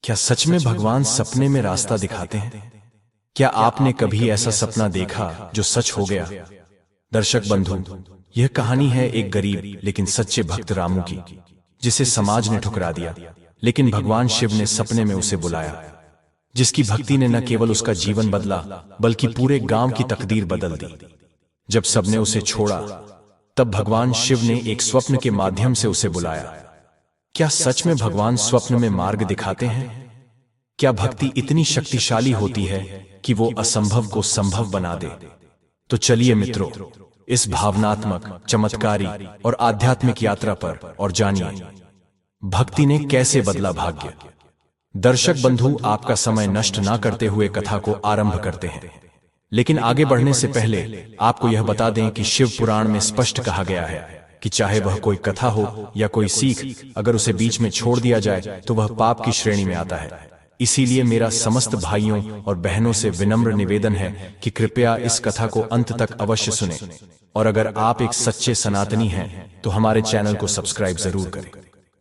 क्या सच में भगवान सपने में रास्ता दिखाते हैं? क्या आपने कभी ऐसा सपना देखा जो सच हो गया? दर्शक बंधु, यह कहानी है एक गरीब लेकिन सच्चे भक्त रामू की, जिसे समाज ने ठुकरा दिया, लेकिन भगवान शिव ने सपने में उसे बुलाया, जिसकी भक्ति ने न केवल उसका जीवन बदला बल्कि पूरे गांव की तकदीर बदल दी। जब सबने उसे छोड़ा, तब भगवान शिव ने एक स्वप्न के माध्यम से उसे बुलाया। क्या सच में भगवान स्वप्न में मार्ग दिखाते हैं? क्या भक्ति इतनी शक्तिशाली होती है कि वो असंभव को संभव बना दे? तो चलिए मित्रों, इस भावनात्मक, चमत्कारी और आध्यात्मिक यात्रा पर और जानिए भक्ति ने कैसे बदला भाग्य। दर्शक बंधु, आपका समय नष्ट ना करते हुए कथा को आरंभ करते हैं। लेकिन आगे बढ़ने से पहले आपको यह बता दें कि शिव पुराण में स्पष्ट कहा गया है कि चाहे वह कोई कथा हो या कोई सीख, अगर उसे बीच में छोड़ दिया जाए तो वह पाप की श्रेणी में आता है। इसीलिए मेरा समस्त भाइयों और बहनों से विनम्र निवेदन है कि कृपया इस कथा को अंत तक अवश्य सुनें, और अगर आप एक सच्चे सनातनी हैं तो हमारे चैनल को सब्सक्राइब जरूर करें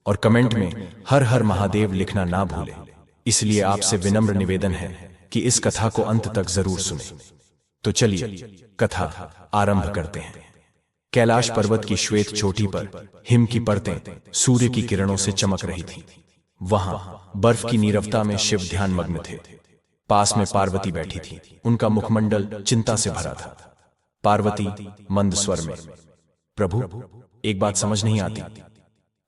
और कमेंट में हर हर महादेव लिखना ना भूलें। इसलिए आपसे विनम्र निवेदन है कि इस कथा को अंत तक जरूर सुनें। तो चलिए कथा आरंभ करते हैं। कैलाश पर्वत की श्वेत चोटी पर हिम की परतें सूर्य की किरणों से चमक रही थीं। वहां बर्फ की नीरवता में शिव ध्यान मग्न थे। पास में पार्वती बैठी थी। उनका मुखमंडल चिंता से भरा था। पार्वती मंद स्वर में, प्रभु, एक बात समझ नहीं आती,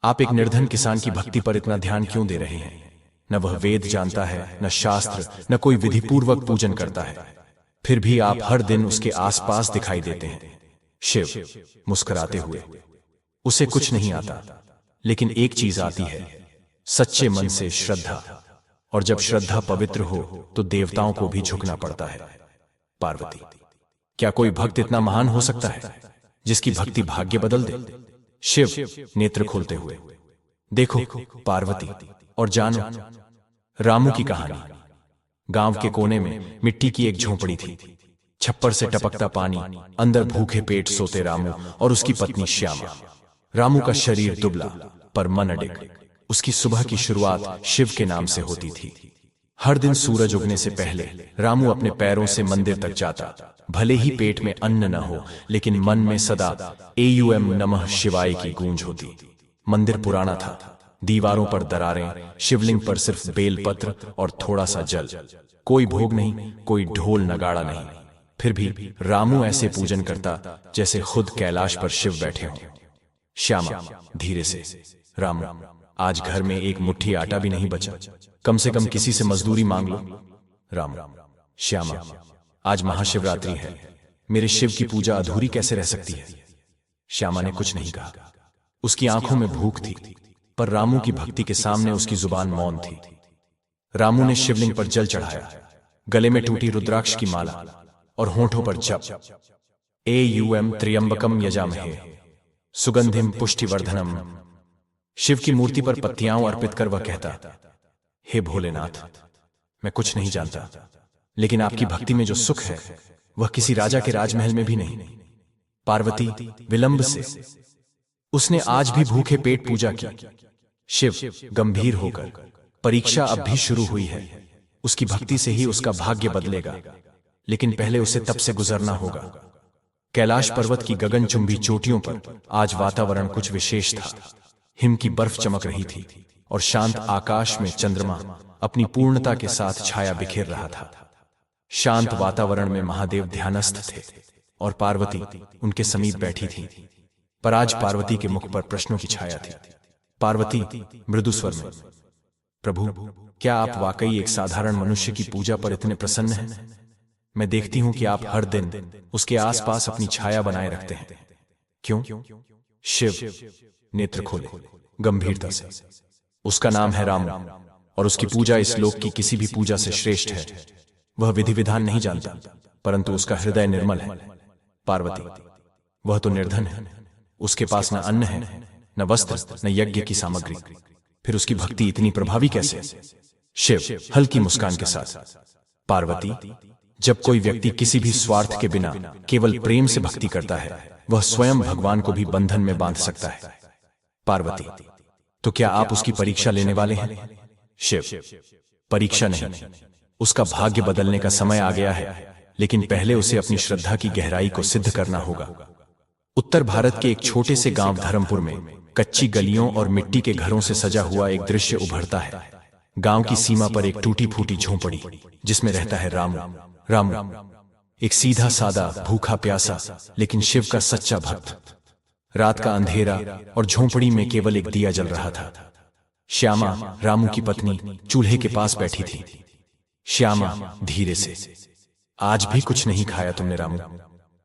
आप एक निर्धन किसान की भक्ति पर इतना ध्यान क्यों दे रहे हैं? न वह वेद जानता है, न शास्त्र, न कोई विधिपूर्वक पूजन करता है, फिर भी आप हर दिन उसके आसपास दिखाई देते हैं। शिव मुस्कुराते हुए, उसे कुछ नहीं आता, लेकिन एक चीज आती है, सच्चे मन से श्रद्धा, और जब श्रद्धा पवित्र हो तो देवताओं को भी झुकना पड़ता है। पार्वती, क्या कोई भक्त इतना महान हो सकता है जिसकी भक्ति भाग्य बदल दे? शिव नेत्र खोलते हुए, देखो पार्वती, और जानो रामू की कहानी। गांव के कोने में मिट्टी की एक झोंपड़ी थी। छप्पर से टपकता पानी, अंदर भूखे पेट सोते रामू और उसकी पत्नी श्यामा। रामू का शरीर दुबला पर मन अडिग। उसकी सुबह की शुरुआत शिव के नाम से होती थी। हर दिन सूरज उगने से पहले रामू अपने पैरों से मंदिर तक जाता। भले ही पेट में अन्न न हो, लेकिन मन में सदा एयूएम नमः शिवाय की गूंज होती। मंदिर पुराना था, दीवारों पर दरारें, शिवलिंग पर सिर्फ बेलपत्र और थोड़ा सा जल। कोई भोग नहीं, कोई ढोल नगाड़ा नहीं। फिर भी रामू ऐसे पूजन करता जैसे खुद कैलाश पर शिव बैठे हों। श्यामा धीरे से, रामू, आज घर में एक मुट्ठी आटा भी नहीं बचा, कम से कम किसी से मजदूरी मांग लो। रामू, श्यामा, आज महाशिवरात्रि है, मेरे शिव की पूजा अधूरी कैसे रह सकती है? श्यामा ने कुछ नहीं कहा। उसकी आंखों में भूख थी, पर रामू की भक्ति के सामने उसकी जुबान मौन थी। रामू ने शिवलिंग पर जल चढ़ाया, गले में टूटी रुद्राक्ष की माला और होठों पर जप, एयूएम त्र्यंबकम यजामहे सुगंधिम पुष्टिवर्धनम। शिव की मूर्ति पर पत्तियां अर्पित कर वह कहता, हे भोलेनाथ, मैं कुछ नहीं जानता, लेकिन आपकी भक्ति में जो सुख है वह किसी राजा के राजमहल में भी नहीं। पार्वती विलंब से, उसने आज भी भूखे पेट पूजा की। शिव गंभीर होकर, परीक्षा अब भी शुरू हुई है। उसकी भक्ति से ही उसका भाग्य बदलेगा, लेकिन पहले उसे तप से गुजरना होगा। कैलाश पर्वत की गगनचुंबी चोटियों पर आज वातावरण कुछ विशेष था। हिम की बर्फ चमक रही थी और शांत आकाश में चंद्रमा अपनी पूर्णता के साथ छाया बिखेर रहा था। शांत वातावरण में महादेव ध्यानस्थ थे और पार्वती उनके समीप बैठी थी। पर आज पार्वती के मुख पर प्रश्नों की छाया थी। पार्वती मृदु स्वर में, प्रभु, क्या आप वाकई एक साधारण मनुष्य की पूजा पर इतने प्रसन्न हैं? मैं देखती हूं कि आप हर दिन उसके आसपास अपनी छाया बनाए रखते हैं। क्यों? शिव नेत्र खोले गंभीरता से, उसका नाम है रामू और उसकी पूजा इस लोक की किसी भी पूजा से श्रेष्ठ है। वह विधि विधान नहीं जानता, परंतु उसका हृदय निर्मल है। पार्वती, वह तो निर्धन है, उसके पास न अन्न है, न वस्त्र, न यज्ञ की सामग्री, फिर उसकी भक्ति इतनी प्रभावी कैसे? शिव हल्की मुस्कान के साथ, पार्वती, जब कोई व्यक्ति किसी भी स्वार्थ के बिना केवल प्रेम से भक्ति करता है, वह स्वयं भगवान को भी बंधन में बांध सकता है। पार्वती, तो क्या आप उसकी परीक्षा लेने वाले हैं? शिव, परीक्षा नहीं, उसका भाग्य बदलने का समय आ गया है, लेकिन पहले उसे अपनी श्रद्धा की गहराई को सिद्ध करना होगा। उत्तर भारत के एक छोटे से गांव धर्मपुर में कच्ची गलियों और मिट्टी के घरों से सजा हुआ एक दृश्य उभरता है। गांव की सीमा पर एक टूटी फूटी झोंपड़ी, जिसमें रहता है रामू। रामू एक सीधा सादा, भूखा प्यासा, लेकिन शिव का सच्चा भक्त। रात का अंधेरा और झोंपड़ी में केवल एक दिया जल रहा था। श्यामा, रामू की पत्नी, चूल्हे के पास बैठी थी। श्यामा धीरे से, आज भी कुछ नहीं खाया तुमने रामू?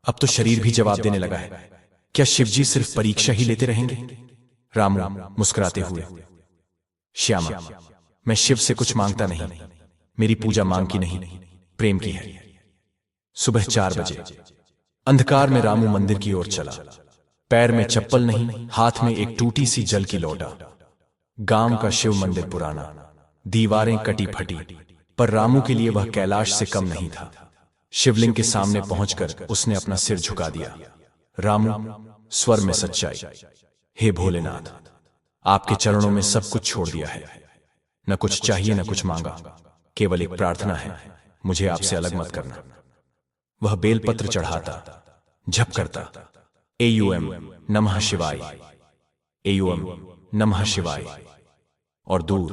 अब तो शरीर भी जवाब देने लगा है। क्या शिवजी सिर्फ परीक्षा ही लेते रहेंगे? रामू मुस्कुराते हुए, श्यामा, मैं शिव से कुछ मांगता नहीं। मेरी पूजा मांग की नहीं, प्रेम की है। सुबह 4 बजे अंधकार में रामू मंदिर की ओर चला। पैर में चप्पल नहीं, हाथ में एक टूटी सी जल की लोटा। गांव का शिव मंदिर पुराना, दीवारें कटी फटी, पर रामू के लिए वह कैलाश से कम नहीं था। शिवलिंग के सामने पहुंचकर उसने अपना सिर झुका दिया। रामू स्वर में सच्चाई, हे भोलेनाथ, आपके चरणों में सब कुछ छोड़ दिया है। न कुछ चाहिए न कुछ मांगा, केवल एक प्रार्थना है, मुझे आपसे अलग मत करना। वह बेलपत्र चढ़ाता, जप करता, एयूएम नमः शिवाय, एयूएम नमः शिवाय। और दूर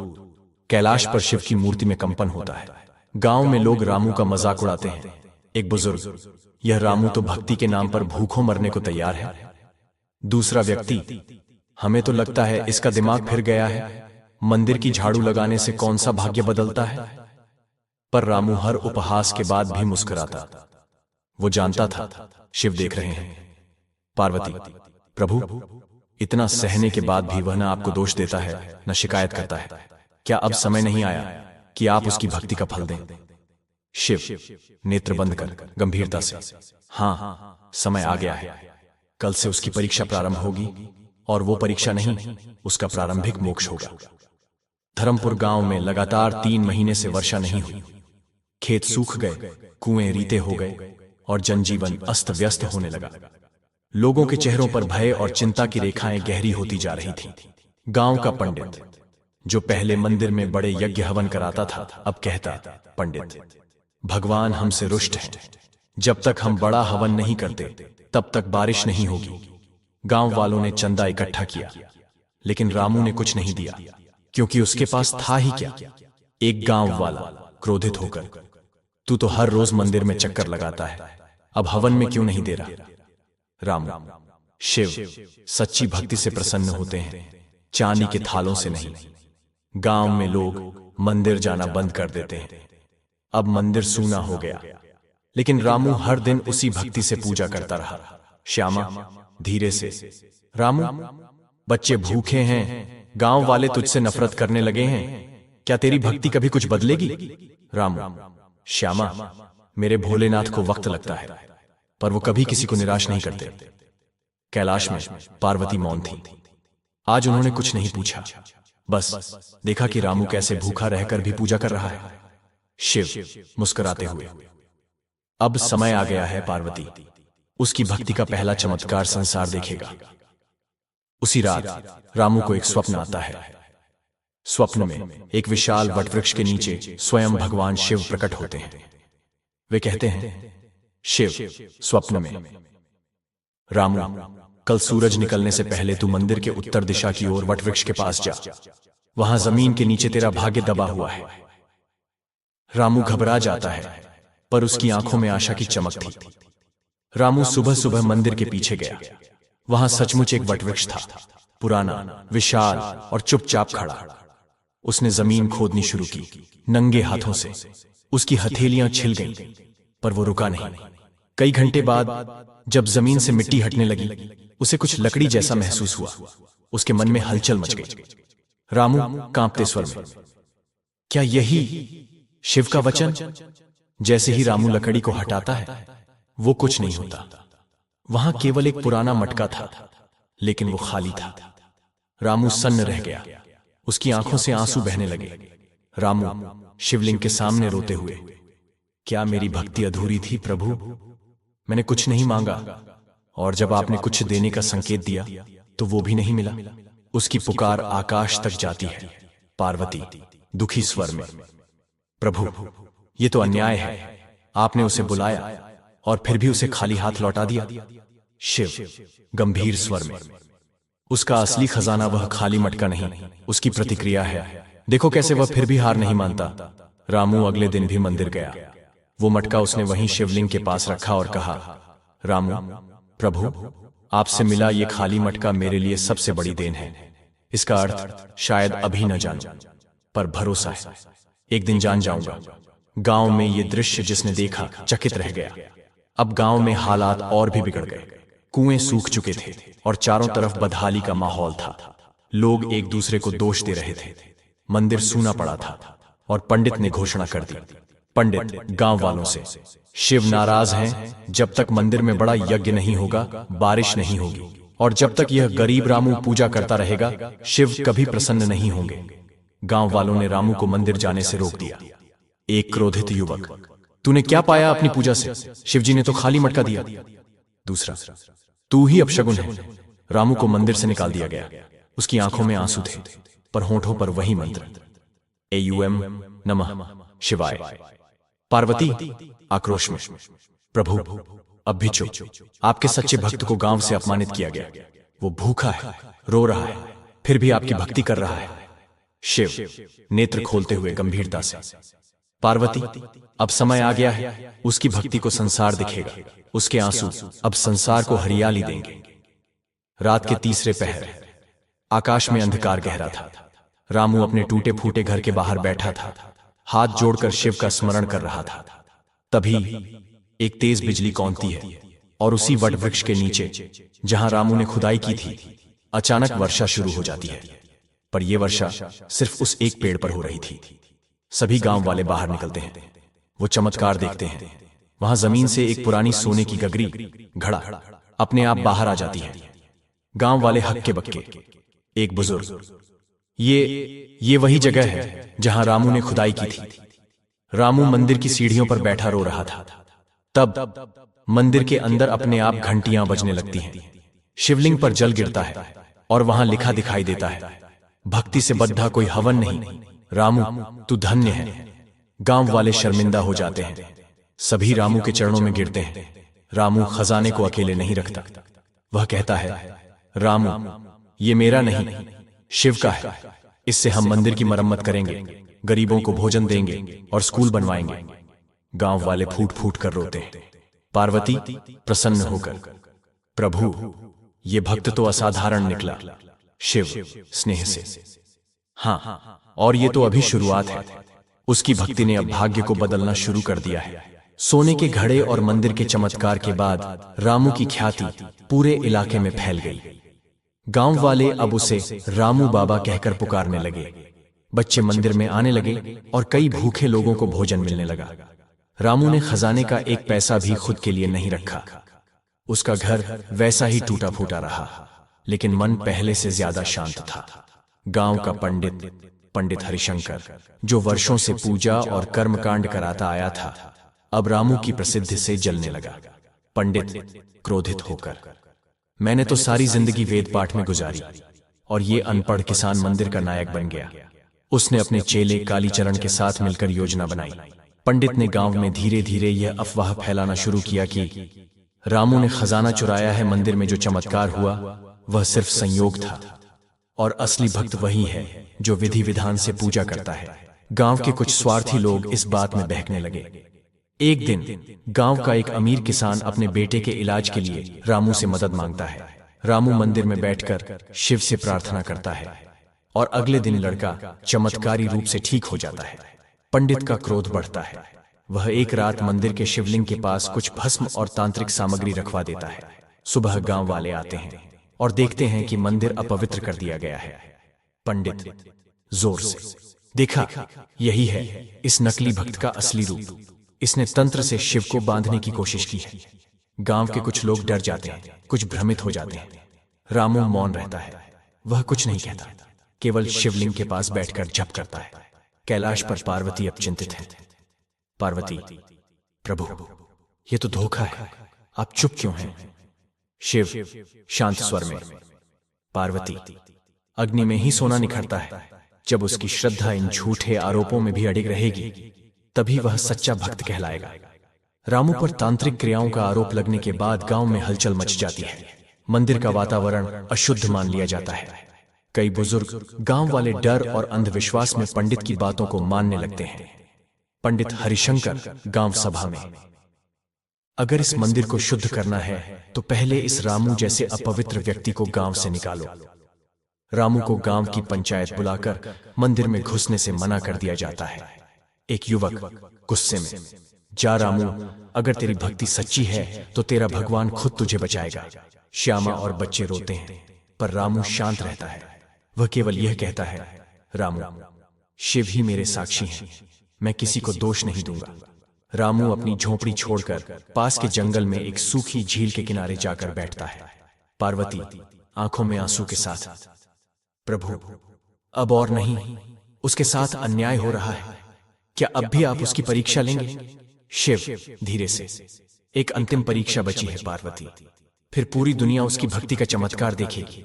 कैलाश पर शिव की मूर्ति में कंपन होता है। गांव में लोग रामू का मजाक उड़ाते हैं। एक बुजुर्ग, यह रामू तो भक्ति के नाम पर भूखों मरने को तैयार है। दूसरा व्यक्ति, हमें तो लगता है इसका दिमाग फिर गया है। मंदिर की झाड़ू लगाने से कौन सा भाग्य बदलता है? पर रामू हर उपहास के बाद भी मुस्कुराता। वो जानता था शिव देख रहे हैं। पार्वती, प्रभु, इतना सहने के बाद भी वह न आपको दोष देता है न शिकायत करता है। क्या अब समय नहीं आया कि आप उसकी भक्ति का फल दें? शिव नेत्र बंद कर गंभीरता से, हाँ, समय आ गया है। कल से उसकी परीक्षा प्रारंभ होगी, और वो परीक्षा नहीं, उसका प्रारंभिक मोक्ष होगा। धर्मपुर गांव में लगातार 3 महीने से वर्षा नहीं हुई। खेत सूख गए, कुएं रीते हो गए और जनजीवन अस्त व्यस्त होने लगा। लोगों के चेहरों पर भय और चिंता की रेखाएं गहरी होती जा रही थीं। गांव का पंडित, जो पहले मंदिर में बड़े यज्ञ हवन कराता था, अब कहता, पंडित, भगवान हमसे रुष्ट हैं। जब तक हम बड़ा हवन नहीं करते तब तक बारिश नहीं होगी। गांव वालों ने चंदा इकट्ठा किया, लेकिन रामू ने कुछ नहीं दिया, क्योंकि उसके पास था ही क्या। एक गांव वाला क्रोधित होकर, तू तो हर रोज मंदिर में चक्कर लगाता है, अब हवन में क्यों नहीं दे रहा? रामू, शिव सच्ची भक्ति से प्रसन्न होते हैं, चांदी के थालों से नहीं। गांव में लोग मंदिर जाना बंद कर देते हैं। अब मंदिर सूना हो गया, लेकिन रामू हर दिन उसी भक्ति से पूजा करता रहा। श्यामा धीरे से, रामू, बच्चे भूखे हैं, गांव वाले तुझसे नफरत करने लगे हैं, क्या तेरी भक्ति कभी कुछ बदलेगी? रामू, श्यामा, मेरे भोलेनाथ को वक्त लगता है, पर वो कभी किसी को निराश नहीं करते। कैलाश में पार्वती मौन थी। आज उन्होंने कुछ नहीं पूछा, बस देखा कि रामू कैसे भूखा रहकर भी पूजा कर रहा है। शिव मुस्कुराते हुए, अब समय आ गया है पार्वती, उसकी भक्ति का पहला चमत्कार संसार देखेगा। उसी रात रामू को एक स्वप्न आता है। स्वप्न में एक विशाल वटवृक्ष के नीचे स्वयं भगवान शिव प्रकट होते हैं। वे कहते हैं, शिव स्वप्न में, रामू, कल सूरज निकलने से पहले तू मंदिर के उत्तर दिशा की ओर वटवृक्ष के पास जा, वहां जमीन के नीचे तेरा भाग्य दबा हुआ है। रामू घबरा जाता है, पर उसकी आंखों में आशा की चमक थी। रामू सुबह सुबह मंदिर के पीछे गया। वहां सचमुच एक वटवृक्ष था, पुराना, विशाल और चुपचाप खड़ा। उसने जमीन खोदनी शुरू की, नंगे हाथों से। उसकी हथेलियां छिल गईं, पर वो रुका नहीं। कई घंटे बाद जब जमीन से मिट्टी हटने लगी, उसे कुछ लकड़ी जैसा महसूस हुआ। उसके मन में हलचल मच गई। रामू कांपते स्वर में, क्या यही शिव का वचन? जैसे ही रामू लकड़ी को हटाता है, वो कुछ नहीं होता। वहां केवल एक पुराना मटका था, लेकिन वो खाली था। रामू सन्न रह गया, उसकी आंखों से आंसू बहने लगे। रामू शिवलिंग के सामने रोते हुए, क्या मेरी भक्ति अधूरी थी प्रभु? मैंने कुछ नहीं मांगा, और जब आपने कुछ देने का संकेत दिया तो वो भी नहीं मिला। उसकी पुकार आकाश तक जाती है, पार्वती, दुखी स्वर में, प्रभु ये तो अन्याय है, आपने उसे बुलाया और फिर भी उसे खाली हाथ लौटा दिया। शिव गंभीर स्वर में, उसका असली खजाना वह खाली मटका नहीं, उसकी प्रतिक्रिया है। देखो कैसे वह फिर भी हार नहीं मानता। रामू अगले दिन भी मंदिर गया। वो मटका उसने वहीं शिवलिंग के पास रखा और कहा, रामू प्रभु आपसे मिला ये खाली मटका मेरे लिए सबसे बड़ी देन है। इसका अर्थ शायद अभी न जानूं, पर भरोसा है एक दिन जान जाऊंगा। गांव में ये दृश्य जिसने देखा चकित रह गया। अब गांव में हालात और भी बिगड़ गए। कुएं सूख चुके थे और चारों तरफ बदहाली का माहौल था। लोग एक दूसरे को दोष दे रहे थे। मंदिर सूना पड़ा था और पंडित ने घोषणा कर दी, पंडित गांव वालों से, शिव नाराज हैं। जब तक मंदिर में बड़ा यज्ञ नहीं होगा बारिश नहीं होगी, और जब तक यह गरीब रामू पूजा करता रहेगा शिव कभी प्रसन्न नहीं होंगे। गांव वालों ने रामू को मंदिर जाने से रोक दिया। एक क्रोधित युवक, तूने क्या पाया अपनी पूजा से? शिवजी ने तो खाली मटका दिया। दूसरा, तू ही अपशगुन है। रामू को मंदिर से निकाल दिया गया। उसकी आंखों में आंसू थे पर होठों पर वही मंत्र, एयूएम नमः शिवाय। पार्वती आक्रोश में, प्रभु अब भी चुप। आपके सच्चे भक्त को गांव से अपमानित किया गया। वो भूखा है, रो रहा है, फिर भी आपकी भक्ति कर रहा है। शिव नेत्र खोलते हुए गंभीरता से, पार्वती अब समय आ गया है, उसकी भक्ति को संसार दिखेगा। उसके आंसू अब संसार को हरियाली देंगे। रात के तीसरे पहर, आकाश में अंधकार गहरा था। रामू अपने टूटे फूटे घर के बाहर बैठा था, हाथ जोड़कर शिव का स्मरण कर रहा था। तभी एक तेज बिजली कौंधती है और उसी वट वृक्ष के नीचे जहां रामू ने खुदाई की थी अचानक वर्षा शुरू हो जाती है। पर यह वर्षा सिर्फ उस एक पेड़ पर हो रही थी। सभी गांव वाले बाहर निकलते हैं। वो चमत्कार देखते हैं। वहां जमीन से एक पुरानी सोने की गगरी घड़ा अपने आप बाहर आ जाती है। गांव वाले हक्के बक्के। एक बुजुर्ग, ये वही जगह है जहां रामू ने खुदाई की थी। रामू मंदिर की सीढ़ियों पर बैठा रो रहा था। तब मंदिर के अंदर अपने आप घंटियां बजने लगती हैं। शिवलिंग पर जल गिरता है और वहां लिखा दिखाई देता है, भक्ति से बद्धा कोई हवन नहीं, रामू तू धन्य है। गांव वाले शर्मिंदा हो जाते हैं। सभी रामू के चरणों में गिरते हैं। रामू खजाने को अकेले नहीं रखता। वह कहता है, रामू ये मेरा नहीं, शिव का है। इससे हम मंदिर की मरम्मत करेंगे, गरीबों को भोजन देंगे और स्कूल बनवाएंगे। गांव वाले फूट फूट कर रोते हैं। पार्वती प्रसन्न होकर, प्रभु ये भक्त तो असाधारण निकला। शिव स्नेह से, हाँ और ये तो अभी शुरुआत है। उसकी भक्ति ने अब भाग्य को बदलना शुरू कर दिया है। सोने के घड़े और मंदिर के चमत्कार के बाद रामू की ख्याति पूरे इलाके में फैल गई। गांव वाले अब उसे रामू बाबा कहकर पुकारने लगे। बच्चे मंदिर में आने लगे और कई भूखे लोगों को भोजन मिलने लगा। रामू ने खजाने का एक पैसा भी खुद के लिए नहीं रखा। उसका घर वैसा ही टूटा फूटा रहा, लेकिन मन पहले से ज्यादा शांत था। गांव का पंडित हरिशंकर, जो वर्षों से पूजा और कर्मकांड कराता आया था, अब रामू की प्रसिद्धि से जलने लगा। पंडित क्रोधित होकर, मैंने तो सारी जिंदगी वेद पाठ में गुजारी और ये अनपढ़ किसान मंदिर का नायक बन गया। उसने अपने चेले कालीचरण के साथ मिलकर योजना बनाई। पंडित ने गांव में धीरे धीरे यह अफवाह फैलाना शुरू किया कि रामू ने खजाना चुराया है। मंदिर में जो चमत्कार हुआ वह सिर्फ संयोग था और असली भक्त वही है जो विधि विधान से पूजा करता है। गांव के कुछ स्वार्थी लोग इस बात में बहकने लगे। एक दिन गांव का एक अमीर किसान अपने बेटे के इलाज के लिए रामू से मदद मांगता है। रामू मंदिर में बैठकर शिव से प्रार्थना करता है और अगले दिन लड़का चमत्कारी रूप से ठीक हो जाता है। पंडित का क्रोध बढ़ता है। वह एक रात मंदिर के शिवलिंग के पास कुछ भस्म और तांत्रिक सामग्री रखवा देता है। सुबह गांव वाले आते हैं और देखते हैं कि मंदिर अपवित्र कर दिया गया है। पंडित जोर से, देखा, यही है इस नकली भक्त का असली रूप। इसने तंत्र से शिव को बांधने की कोशिश की है। गांव के कुछ लोग डर जाते हैं, कुछ भ्रमित हो जाते हैं। रामू मौन रहता है। वह कुछ नहीं कहता, केवल शिवलिंग के पास बैठकर जप करता है। कैलाश पर पार्वती अब चिंतित है। पार्वती, प्रभु ये तो धोखा है, आप चुप क्यों हैं? शिव शांत स्वर में, पार्वती अग्नि में ही सोना निखरता है, जब उसकी श्रद्धा इन झूठे आरोपों में भी अड़िग रहेगी, तभी वह सच्चा भक्त कहलाएगा। रामू पर तांत्रिक क्रियाओं का आरोप लगने के बाद गांव में हलचल मच जाती है। मंदिर का वातावरण अशुद्ध मान लिया जाता है। कई बुजुर्ग, गांव वाले डर और अंधविश्वास में पंडित की बातों को मानने लगते हैं। पंडित हरिशंकर गांव सभा में, अगर इस मंदिर को शुद्ध करना है तो पहले इस रामू जैसे अपवित्र व्यक्ति को गांव से निकालो। रामू को गांव की पंचायत बुलाकर मंदिर में घुसने से मना कर दिया जाता है। एक युवक गुस्से में, जा रामू, अगर तेरी भक्ति सच्ची है तो तेरा भगवान खुद तुझे बचाएगा। श्यामा और बच्चे रोते हैं, पर रामू शांत रहता है। वह केवल यह कहता है, रामू, शिव ही मेरे साक्षी हैं, मैं किसी को दोष नहीं दूंगा। रामू अपनी झोपड़ी छोड़कर पास के जंगल में एक सूखी झील के किनारे जाकर बैठता है। पार्वती आंखों में आंसू के साथ, प्रभु, अब और नहीं, उसके साथ अन्याय हो रहा है, क्या अब भी आप उसकी परीक्षा लेंगे? शिव धीरे से, एक अंतिम परीक्षा बची है पार्वती, फिर पूरी दुनिया उसकी भक्ति का चमत्कार देखेगी।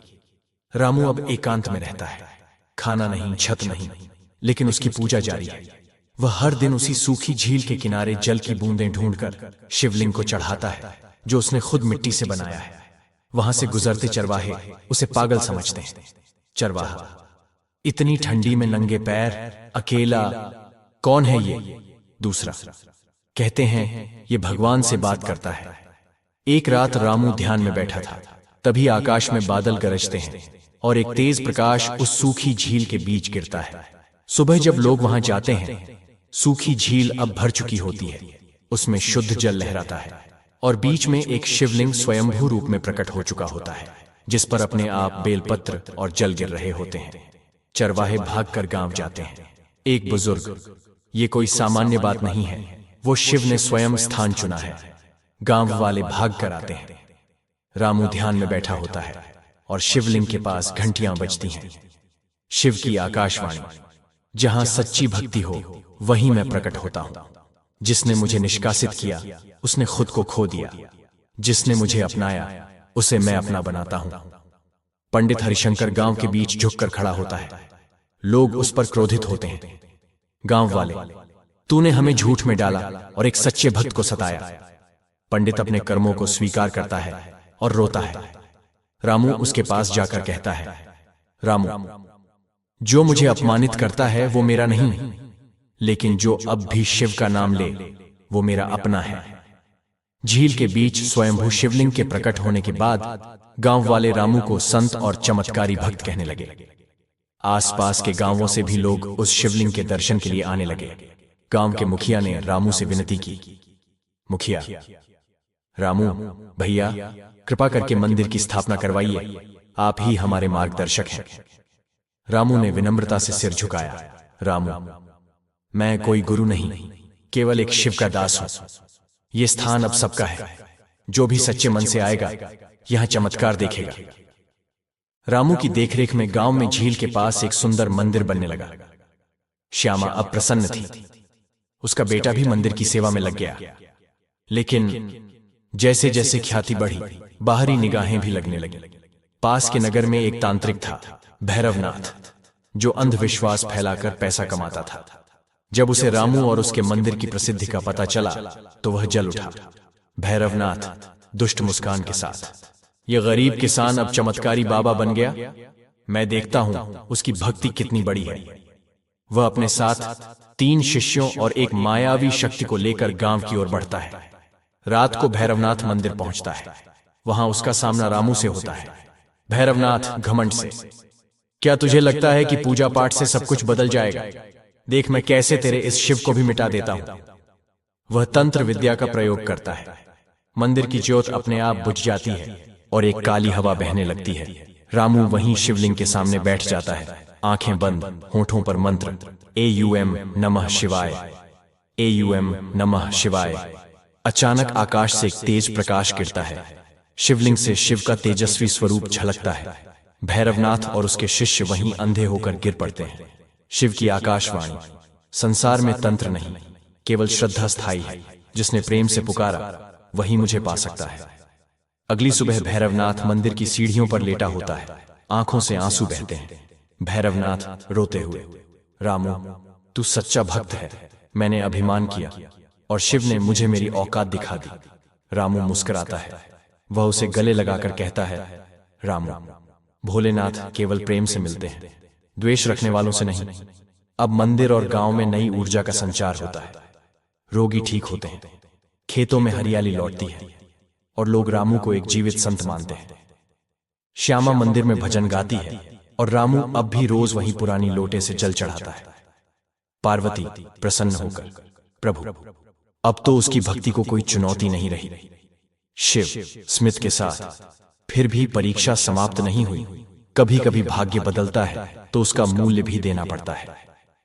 रामू अब एकांत में रहता है, खाना नहीं, छत नहीं, लेकिन उसकी पूजा जारी है। वह हर दिन उसी सूखी झील के किनारे जल की बूंदें ढूंढकर शिवलिंग को चढ़ाता है, जो उसने खुद मिट्टी से बनाया है। वहां से गुजरते चरवाहे उसे पागल समझते हैं। चरवाहा, इतनी ठंडी में नंगे पैर, अकेला, कौन है ये? दूसरा, कहते हैं ये भगवान से बात करता है। एक रात रामू ध्यान में बैठा था, तभी आकाश में बादल गरजते हैं और एक तेज प्रकाश उस सूखी झील के बीच गिरता है। सुबह जब लोग वहां जाते हैं, सूखी झील अब भर चुकी होती है, उसमें शुद्ध जल लहराता है और बीच में एक शिवलिंग स्वयंभू रूप में प्रकट हो चुका होता है, जिस पर अपने आप बेलपत्र और जल गिर रहे होते हैं। चरवाहे भागकर गांव जाते हैं। एक बुजुर्ग, ये कोई सामान्य बात नहीं है, वो शिव ने स्वयं स्थान चुना है। गांव वाले भाग कर आते हैं। रामू ध्यान में बैठा होता है और शिवलिंग के पास घंटियां बजती हैं। शिव की आकाशवाणी, जहां सच्ची भक्ति हो वहीं मैं प्रकट होता हूं। जिसने मुझे निष्कासित किया उसने खुद को खो दिया, जिसने मुझे अपनाया उसे मैं अपना बनाता हूं। पंडित हरिशंकर गांव के बीच झुककर खड़ा होता है। लोग उस पर क्रोधित होते हैं। गांव वाले, तूने हमें झूठ में डाला और एक सच्चे भक्त को सताया। पंडित अपने कर्मों को स्वीकार करता है और रोता है। रामू उसके पास जाकर कहता है, रामू, जो मुझे अपमानित करता है वो मेरा नहीं, लेकिन जो अब भी शिव का नाम ले वो मेरा अपना है। झील के बीच स्वयंभू शिवलिंग के प्रकट होने के बाद गांव वाले रामू को संत और चमत्कारी भक्त कहने लगे। आसपास के गांवों से भी लोग उस शिवलिंग के दर्शन के लिए आने लगे। गांव के मुखिया ने रामू से विनती की, मुखिया, रामू भैया, कृपा करके मंदिर की स्थापना करवाइए, आप ही हमारे मार्गदर्शक हैं। रामू ने विनम्रता से सिर झुकाया, रामू, मैं कोई गुरु नहीं, केवल एक शिव का दास हूं। ये स्थान अब सबका है, जो भी सच्चे मन से आएगा यहां चमत्कार देखेगा। रामू की देखरेख में गांव में झील के पास एक सुंदर मंदिर बनने लगा। श्यामा अब प्रसन्न थी, उसका बेटा भी मंदिर की सेवा में लग गया। लेकिन जैसे जैसे ख्याति बढ़ी, बाहरी निगाहें भी लगने लगी। पास के नगर में एक तांत्रिक था, भैरवनाथ, जो अंधविश्वास फैलाकर पैसा कमाता था। जब उसे रामू और उसके मंदिर की प्रसिद्धि का पता चला तो वह जल उठा। भैरवनाथ दुष्ट मुस्कान के साथ, यह गरीब किसान अब चमत्कारी बाबा बन गया, मैं देखता हूं उसकी भक्ति कितनी बड़ी है। वह अपने साथ 3 शिष्यों और एक मायावी शक्ति को लेकर गांव की ओर बढ़ता है। रात को भैरवनाथ मंदिर पहुंचता है। वहां उसका सामना रामू से होता है। भैरवनाथ घमंड से, क्या तुझे लगता है कि पूजा पाठ से सब कुछ बदल जाएगा? देख मैं कैसे तेरे इस शिव को भी मिटा देता हूं। वह तंत्र विद्या का प्रयोग करता है। मंदिर की ज्योत अपने आप बुझ जाती है और एक काली हवा बहने लगती है। रामू वहीं शिवलिंग के सामने बैठ जाता है, आंखें बंद, होठों पर मंत्र, एयूएम नमः शिवाय, एयूएम नमः शिवाय। अचानक आकाश से एक तेज प्रकाश गिरता है। शिवलिंग से शिव का तेजस्वी स्वरूप झलकता है। भैरवनाथ और उसके शिष्य वहीं अंधे होकर गिर पड़ते हैं। शिव की आकाशवाणी, संसार में तंत्र नहीं, केवल श्रद्धा स्थायी है। जिसने प्रेम से पुकारा वही मुझे पा सकता है। अगली सुबह भैरवनाथ मंदिर की सीढ़ियों पर लेटा होता है, आंखों से आंसू बहते हैं। भैरवनाथ रोते हुए, रामू तू सच्चा भक्त है, मैंने अभिमान किया और शिव ने मुझे मेरी औकात दिखा दी। रामू मुस्कुराता है, वह उसे गले लगाकर कहता है, रामू भोलेनाथ केवल प्रेम से मिलते हैं, द्वेष रखने वालों से नहीं। अब मंदिर और गांव में नई ऊर्जा का संचार होता है, रोगी ठीक होते हैं, खेतों में हरियाली लौटती है और लोग रामू को एक जीवित संत मानते हैं। श्यामा मंदिर में भजन गाती है और रामू अब भी रोज वहीं पुरानी लोटे से जल चढ़ाता है। पार्वती प्रसन्न होकर, प्रभु अब तो उसकी भक्ति को कोई चुनौती नहीं रही। शिव स्मित के साथ, फिर भी परीक्षा समाप्त नहीं हुई। कभी कभी भाग्य बदलता है तो उसका मूल्य भी देना पड़ता है।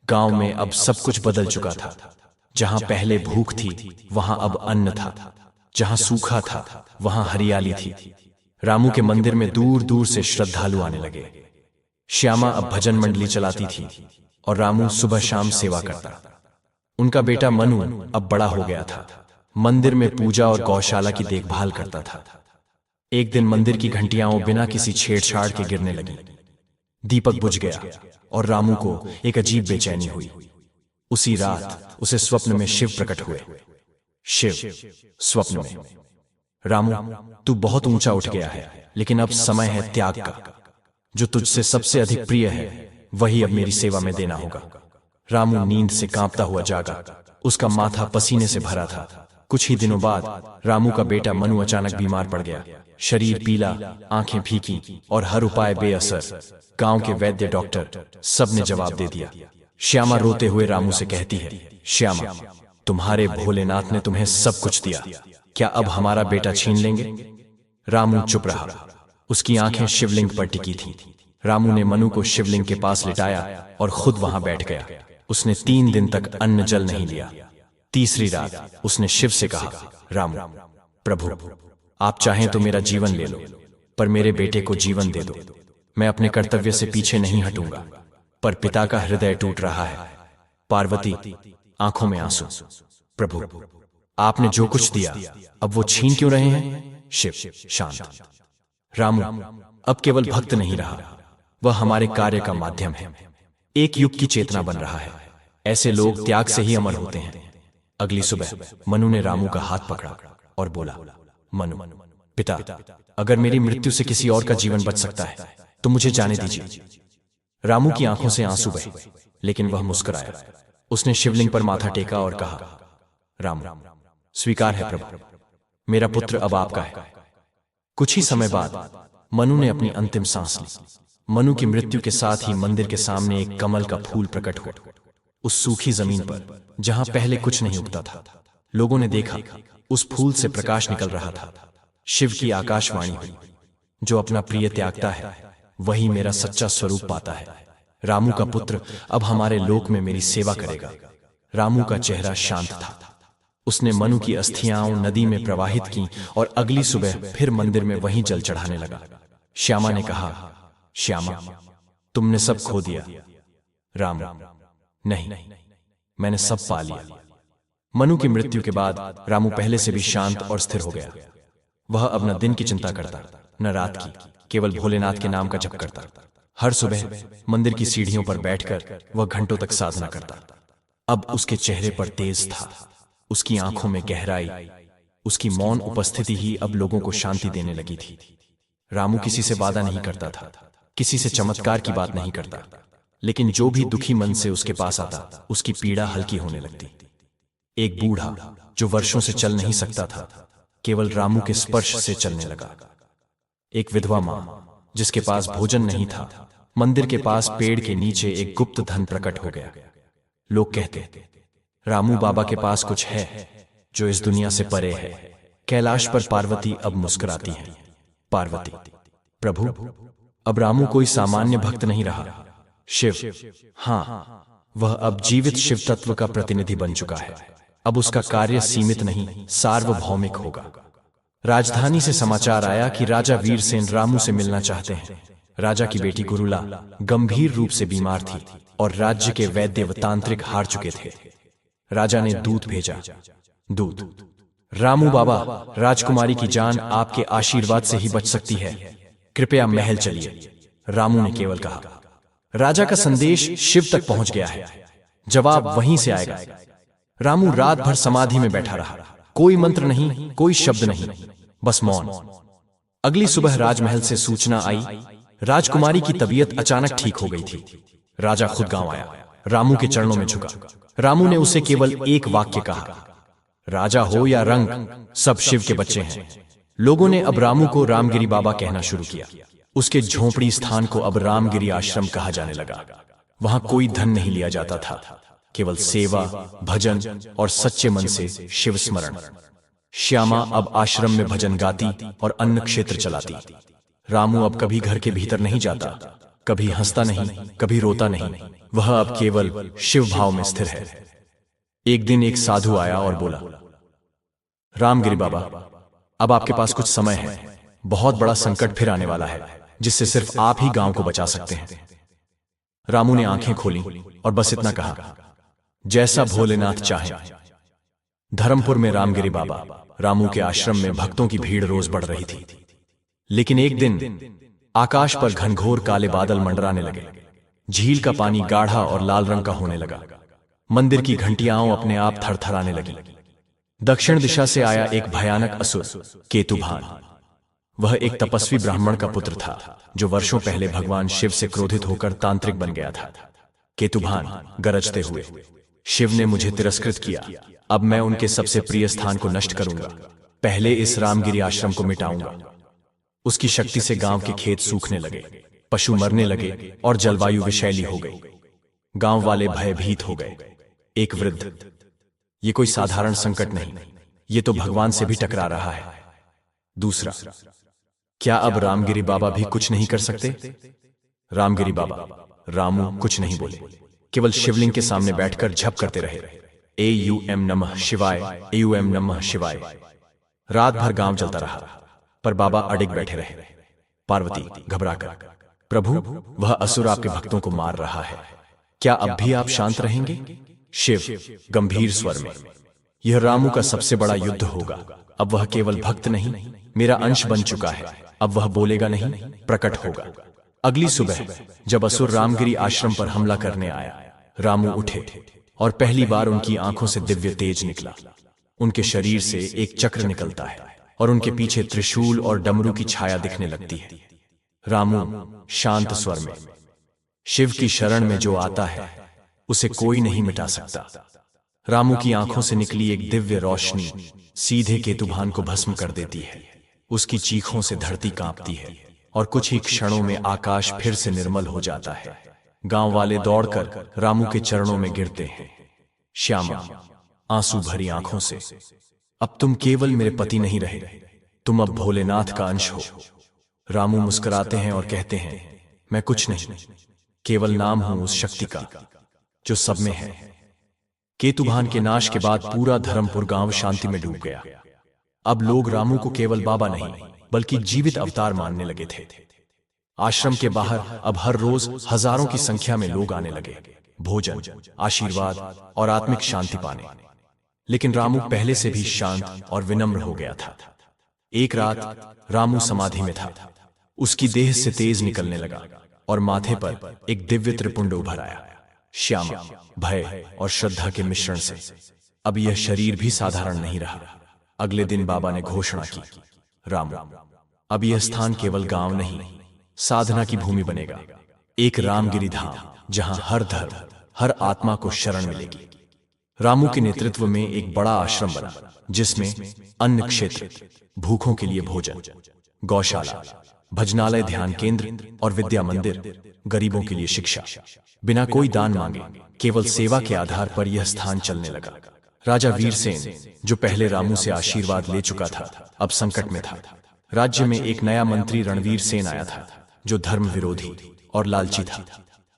गांव में अब सब कुछ बदल चुका था। जहां पहले भूख थी वहां अब अन्न था, जहां सूखा था वहां हरियाली थी। रामू के मंदिर में दूर दूर से श्रद्धालु आने लगे। श्यामा अब भजन मंडली चलाती थी और रामू सुबह शाम सेवा करता। उनका बेटा मनु अब बड़ा हो गया था, मंदिर में पूजा और गौशाला की देखभाल करता था। एक दिन मंदिर की घंटियां बिना किसी छेड़छाड़ के गिरने लगी। दीपक बुझ गया और रामू को एक अजीब बेचैनी हुई। उसी रात उसे स्वप्न में शिव प्रकट हुए। शिव स्वप्न में, रामू तू बहुत ऊंचा उठ गया है, लेकिन अब समय है त्याग का। जो तुझसे सबसे अधिक प्रिय है वही अब मेरी सेवा में देना होगा। रामू नींद से कांपता हुआ जागा, उसका माथा पसीने से भरा था। कुछ ही दिनों बाद रामू का बेटा मनु अचानक बीमार पड़ गया। शरीर पीला, आंखें फीकी और हर उपाय बेअसर। गांव के वैद्य डॉक्टर सब ने जवाब दे दिया। श्यामा रोते हुए रामू से कहती है, श्यामा तुम्हारे भोलेनाथ ने तुम्हें सब कुछ दिया, क्या अब हमारा बेटा छीन लेंगे? रामू चुप रहा, उसकी आंखें शिवलिंग पर टिकी थीं। रामू ने मनु को शिवलिंग के पास लिटाया और खुद वहां बैठ गया। उसने 3 दिन तक अन्न जल नहीं लिया। तीसरी रात उसने शिव से कहा, रामू प्रभु आप चाहें तो मेरा जीवन ले लो, पर मेरे बेटे को जीवन दे दो। मैं अपने कर्तव्य से पीछे नहीं हटूंगा, पर पिता का हृदय टूट रहा है। पार्वती आंखों में आंसू, प्रभु आपने जो कुछ दिया अब वो छीन क्यों रहे हैं? शिव शांत, रामू अब केवल भक्त नहीं रहा, वह हमारे कार्य का माध्यम है। एक युग की चेतना बन रहा है। ऐसे लोग त्याग से ही अमर होते हैं। अगली सुबह मनु ने रामू का हाथ पकड़ा और बोला, मनु पिता अगर मेरी मृत्यु से किसी और का जीवन बच सकता है तो मुझे जाने दीजिए। रामू की आंखों से आंसू बहे, लेकिन वह मुस्कुराया। उसने शिवलिंग पर माथा टेका और कहा, रामू स्वीकार है प्रभु, मेरा पुत्र अब आपका है। कुछ ही समय बाद मनु ने अपनी अंतिम सांस ली। मनु की मृत्यु के साथ ही मंदिर के सामने एक कमल का फूल प्रकट हुआ। उस सूखी जमीन पर जहां पहले कुछ नहीं उगता था, लोगों ने देखा उस फूल से प्रकाश निकल रहा था। शिव की आकाशवाणी हुई, जो अपना प्रिय त्यागता है वही मेरा सच्चा स्वरूप पाता है। रामू का पुत्र अब हमारे लोक में मेरी सेवा करेगा। रामू का चेहरा शांत था। उसने मनु की अस्थियां नदी में प्रवाहित की और अगली सुबह फिर मंदिर में वहीं जल चढ़ाने लगा। श्यामा ने कहा, श्यामा तुमने सब खो दिया। राम नहीं, मैंने सब पा लिया। मनु की मृत्यु के बाद रामू पहले से भी शांत और स्थिर हो गया। वह अब न दिन की चिंता करता न रात की, केवल भोलेनाथ के नाम का जप करता। हर सुबह मंदिर की सीढ़ियों पर बैठकर वह घंटों तक साधना करता। अब उसके चेहरे पर तेज था, उसकी आंखों में गहराई, उसकी मौन उपस्थिति ही अब लोगों को शांति देने लगी थी। रामू किसी से वादा नहीं करता था, किसी से चमत्कार की बात नहीं करता, लेकिन जो भी दुखी मन से उसके पास आता उसकी पीड़ा हल्की होने लगती। एक बूढ़ा जो वर्षों से चल नहीं सकता था, केवल रामू के स्पर्श से चलने लगा। एक विधवा मां जिसके पास भोजन नहीं था, मंदिर के पास पेड़ के नीचे एक गुप्त धन प्रकट हो गया। लोग कहते, रामू बाबा के पास कुछ है जो इस दुनिया से परे है। कैलाश पर पार्वती अब मुस्कुराती है। पार्वती, प्रभु अब रामू कोई सामान्य भक्त नहीं रहा। शिव, हाँ, वह अब जीवित शिव तत्व का प्रतिनिधि बन चुका है। अब उसका कार्य सीमित नहीं, सार्वभौमिक होगा। राजधानी से समाचार आया कि राजा वीरसेन रामू से मिलना चाहते हैं। राजा की बेटी गुरुला गंभीर रूप से बीमार थी और राज्य के वैद्य व तांत्रिक हार चुके थे। राजा ने दूत भेजा। दूत, रामू बाबा, राजकुमारी की जान आपके आशीर्वाद से ही बच सकती है, कृपया महल चलिए। रामू ने केवल कहा, राजा का संदेश शिव तक पहुंच गया है, जवाब वहीं से आएगा। रामू रात भर समाधि में बैठा रहा, कोई मंत्र नहीं, कोई शब्द नहीं, बस मौन। अगली सुबह राजमहल से सूचना आई, राजकुमारी की तबीयत अचानक ठीक हो गई थी। राजा खुद गांव आया, रामू के चरणों में झुका। रामू ने उसे केवल एक वाक्य कहा, राजा हो या रंग, सब शिव के बच्चे हैं। लोगों ने अब रामू को रामगिरी बाबा कहना शुरू किया। उसके झोंपड़ी स्थान को अब रामगिरी आश्रम कहा जाने लगा। वहां कोई धन नहीं लिया जाता था, केवल सेवा, भजन और सच्चे मन से शिव स्मरण। श्यामा अब आश्रम में भजन गाती और अन्न क्षेत्र चलाती। रामू अब कभी घर के भीतर नहीं जाता, कभी हंसता नहीं, कभी रोता नहीं। वह अब केवल शिव भाव में स्थिर है। एक दिन एक साधु आया और बोला, रामगिरी बाबा, अब आपके पास कुछ समय है। बहुत बड़ा संकट फिर आने वाला है, जिससे सिर्फ आप ही गांव को बचा सकते हैं। रामू ने आंखें खोली और बस इतना कहा, जैसा भोलेनाथ चाहे। धर्मपुर में रामगिरी बाबा रामू के आश्रम में भक्तों की भीड़ रोज बढ़ रही थी। लेकिन एक दिन आकाश पर घनघोर काले बादल मंडराने लगे। झील का पानी गाढ़ा और लाल रंग का होने लगा। मंदिर की घंटियां अपने आप थरथराने लगी। दक्षिण दिशा से आया एक भयानक असुर, केतुभान। वह एक तपस्वी ब्राह्मण का पुत्र था, जो वर्षों पहले भगवान शिव से क्रोधित होकर तांत्रिक बन गया था। केतुभान गरजते हुए, शिव ने मुझे तिरस्कृत किया, अब मैं उनके सबसे प्रिय स्थान को नष्ट करूंगा। पहले इस रामगिरी आश्रम को मिटाऊंगा। उसकी शक्ति से गांव के खेत सूखने लगे, पशु मरने लगे और जलवायु विषैली हो गई। गांव वाले भयभीत हो गए। एक वृद्ध, ये कोई साधारण संकट नहीं, ये तो भगवान से भी टकरा रहा है। दूसरा, क्या अब रामगिरी बाबा भी कुछ नहीं कर सकते? रामगिरी बाबा रामू कुछ नहीं बोले, केवल शिवलिंग के सामने बैठकर जप करते रहे, एयूएम नमः शिवाय, एयूएम नमः शिवाय। रात भर गांव चलता रहा, पर बाबा अडिग बैठे रहे। पार्वती घबराकर, प्रभु, वह असुर आपके भक्तों को मार रहा है, क्या अब भी आप शांत रहेंगे? शिव गंभीर स्वर में, यह रामू का सबसे बड़ा युद्ध होगा। अब वह केवल भक्त नहीं, मेरा अंश बन चुका है। अब वह बोलेगा नहीं, प्रकट होगा। अगली सुबह जब असुर रामगिरी आश्रम पर हमला करने आया, रामू उठे और पहली बार उनकी आंखों से दिव्य तेज निकला। उनके शरीर से एक चक्र निकलता है और उनके पीछे त्रिशूल और डमरू की छाया दिखने लगती है। रामू शांत स्वर में, शिव की शरण में जो आता है उसे कोई नहीं मिटा सकता। रामू की आंखों से निकली एक दिव्य रोशनी सीधे केतुभान को भस्म कर देती है। उसकी चीखों से धरती कांपती है और कुछ ही क्षणों में आकाश फिर से निर्मल हो जाता है। गांव वाले दौड़कर रामू के चरणों में गिरते हैं। श्यामा आंसू भरी आंखों से, अब तुम केवल मेरे पति नहीं रहे, तुम अब भोलेनाथ का अंश हो। रामू मुस्कुराते हैं और कहते हैं, मैं कुछ नहीं, केवल नाम हूं उस शक्ति का जो सब में है। केतुभान के नाश के बाद पूरा धर्मपुर गांव शांति में डूब गया। अब लोग रामू को केवल बाबा नहीं, बल्कि जीवित अवतार मानने लगे थे। आश्रम के बाहर अब हर रोज हजारों की संख्या में लोग आने लगे, भोजन, आशीर्वाद और आत्मिक शांति पाने। लेकिन रामू पहले से भी शांत और विनम्र हो गया था। एक रात रामू समाधि में था। उसकी देह से तेज निकलने लगा और माथे पर एक दिव्य त्रिपुंड उभर आया। श्यामा भय और श्रद्धा के मिश्रण से। अब यह शरीर भी साधारण नहीं रहा। अगले दिन बाबा ने घोषणा की, रामू, अब यह स्थान केवल गांव नहीं, साधना की भूमि बनेगा। एक रामगिरी धाम जहां हर धर्म, हर आत्मा को शरण मिलेगी। रामू के नेतृत्व में एक बड़ा आश्रम बना, जिसमें अन्न क्षेत्र, भूखों के लिए भोजन, गौशाला, भजनालय, ध्यान केंद्र और विद्या मंदिर, गरीबों के लिए शिक्षा। बिना कोई दान मांगे, केवल सेवा के आधार पर यह स्थान चलने लगा। राजा वीरसेन, जो पहले रामू से आशीर्वाद ले चुका था, अब संकट में था। राज्य में एक नया मंत्री रणवीर सेन आया था, जो धर्म विरोधी और लालची था।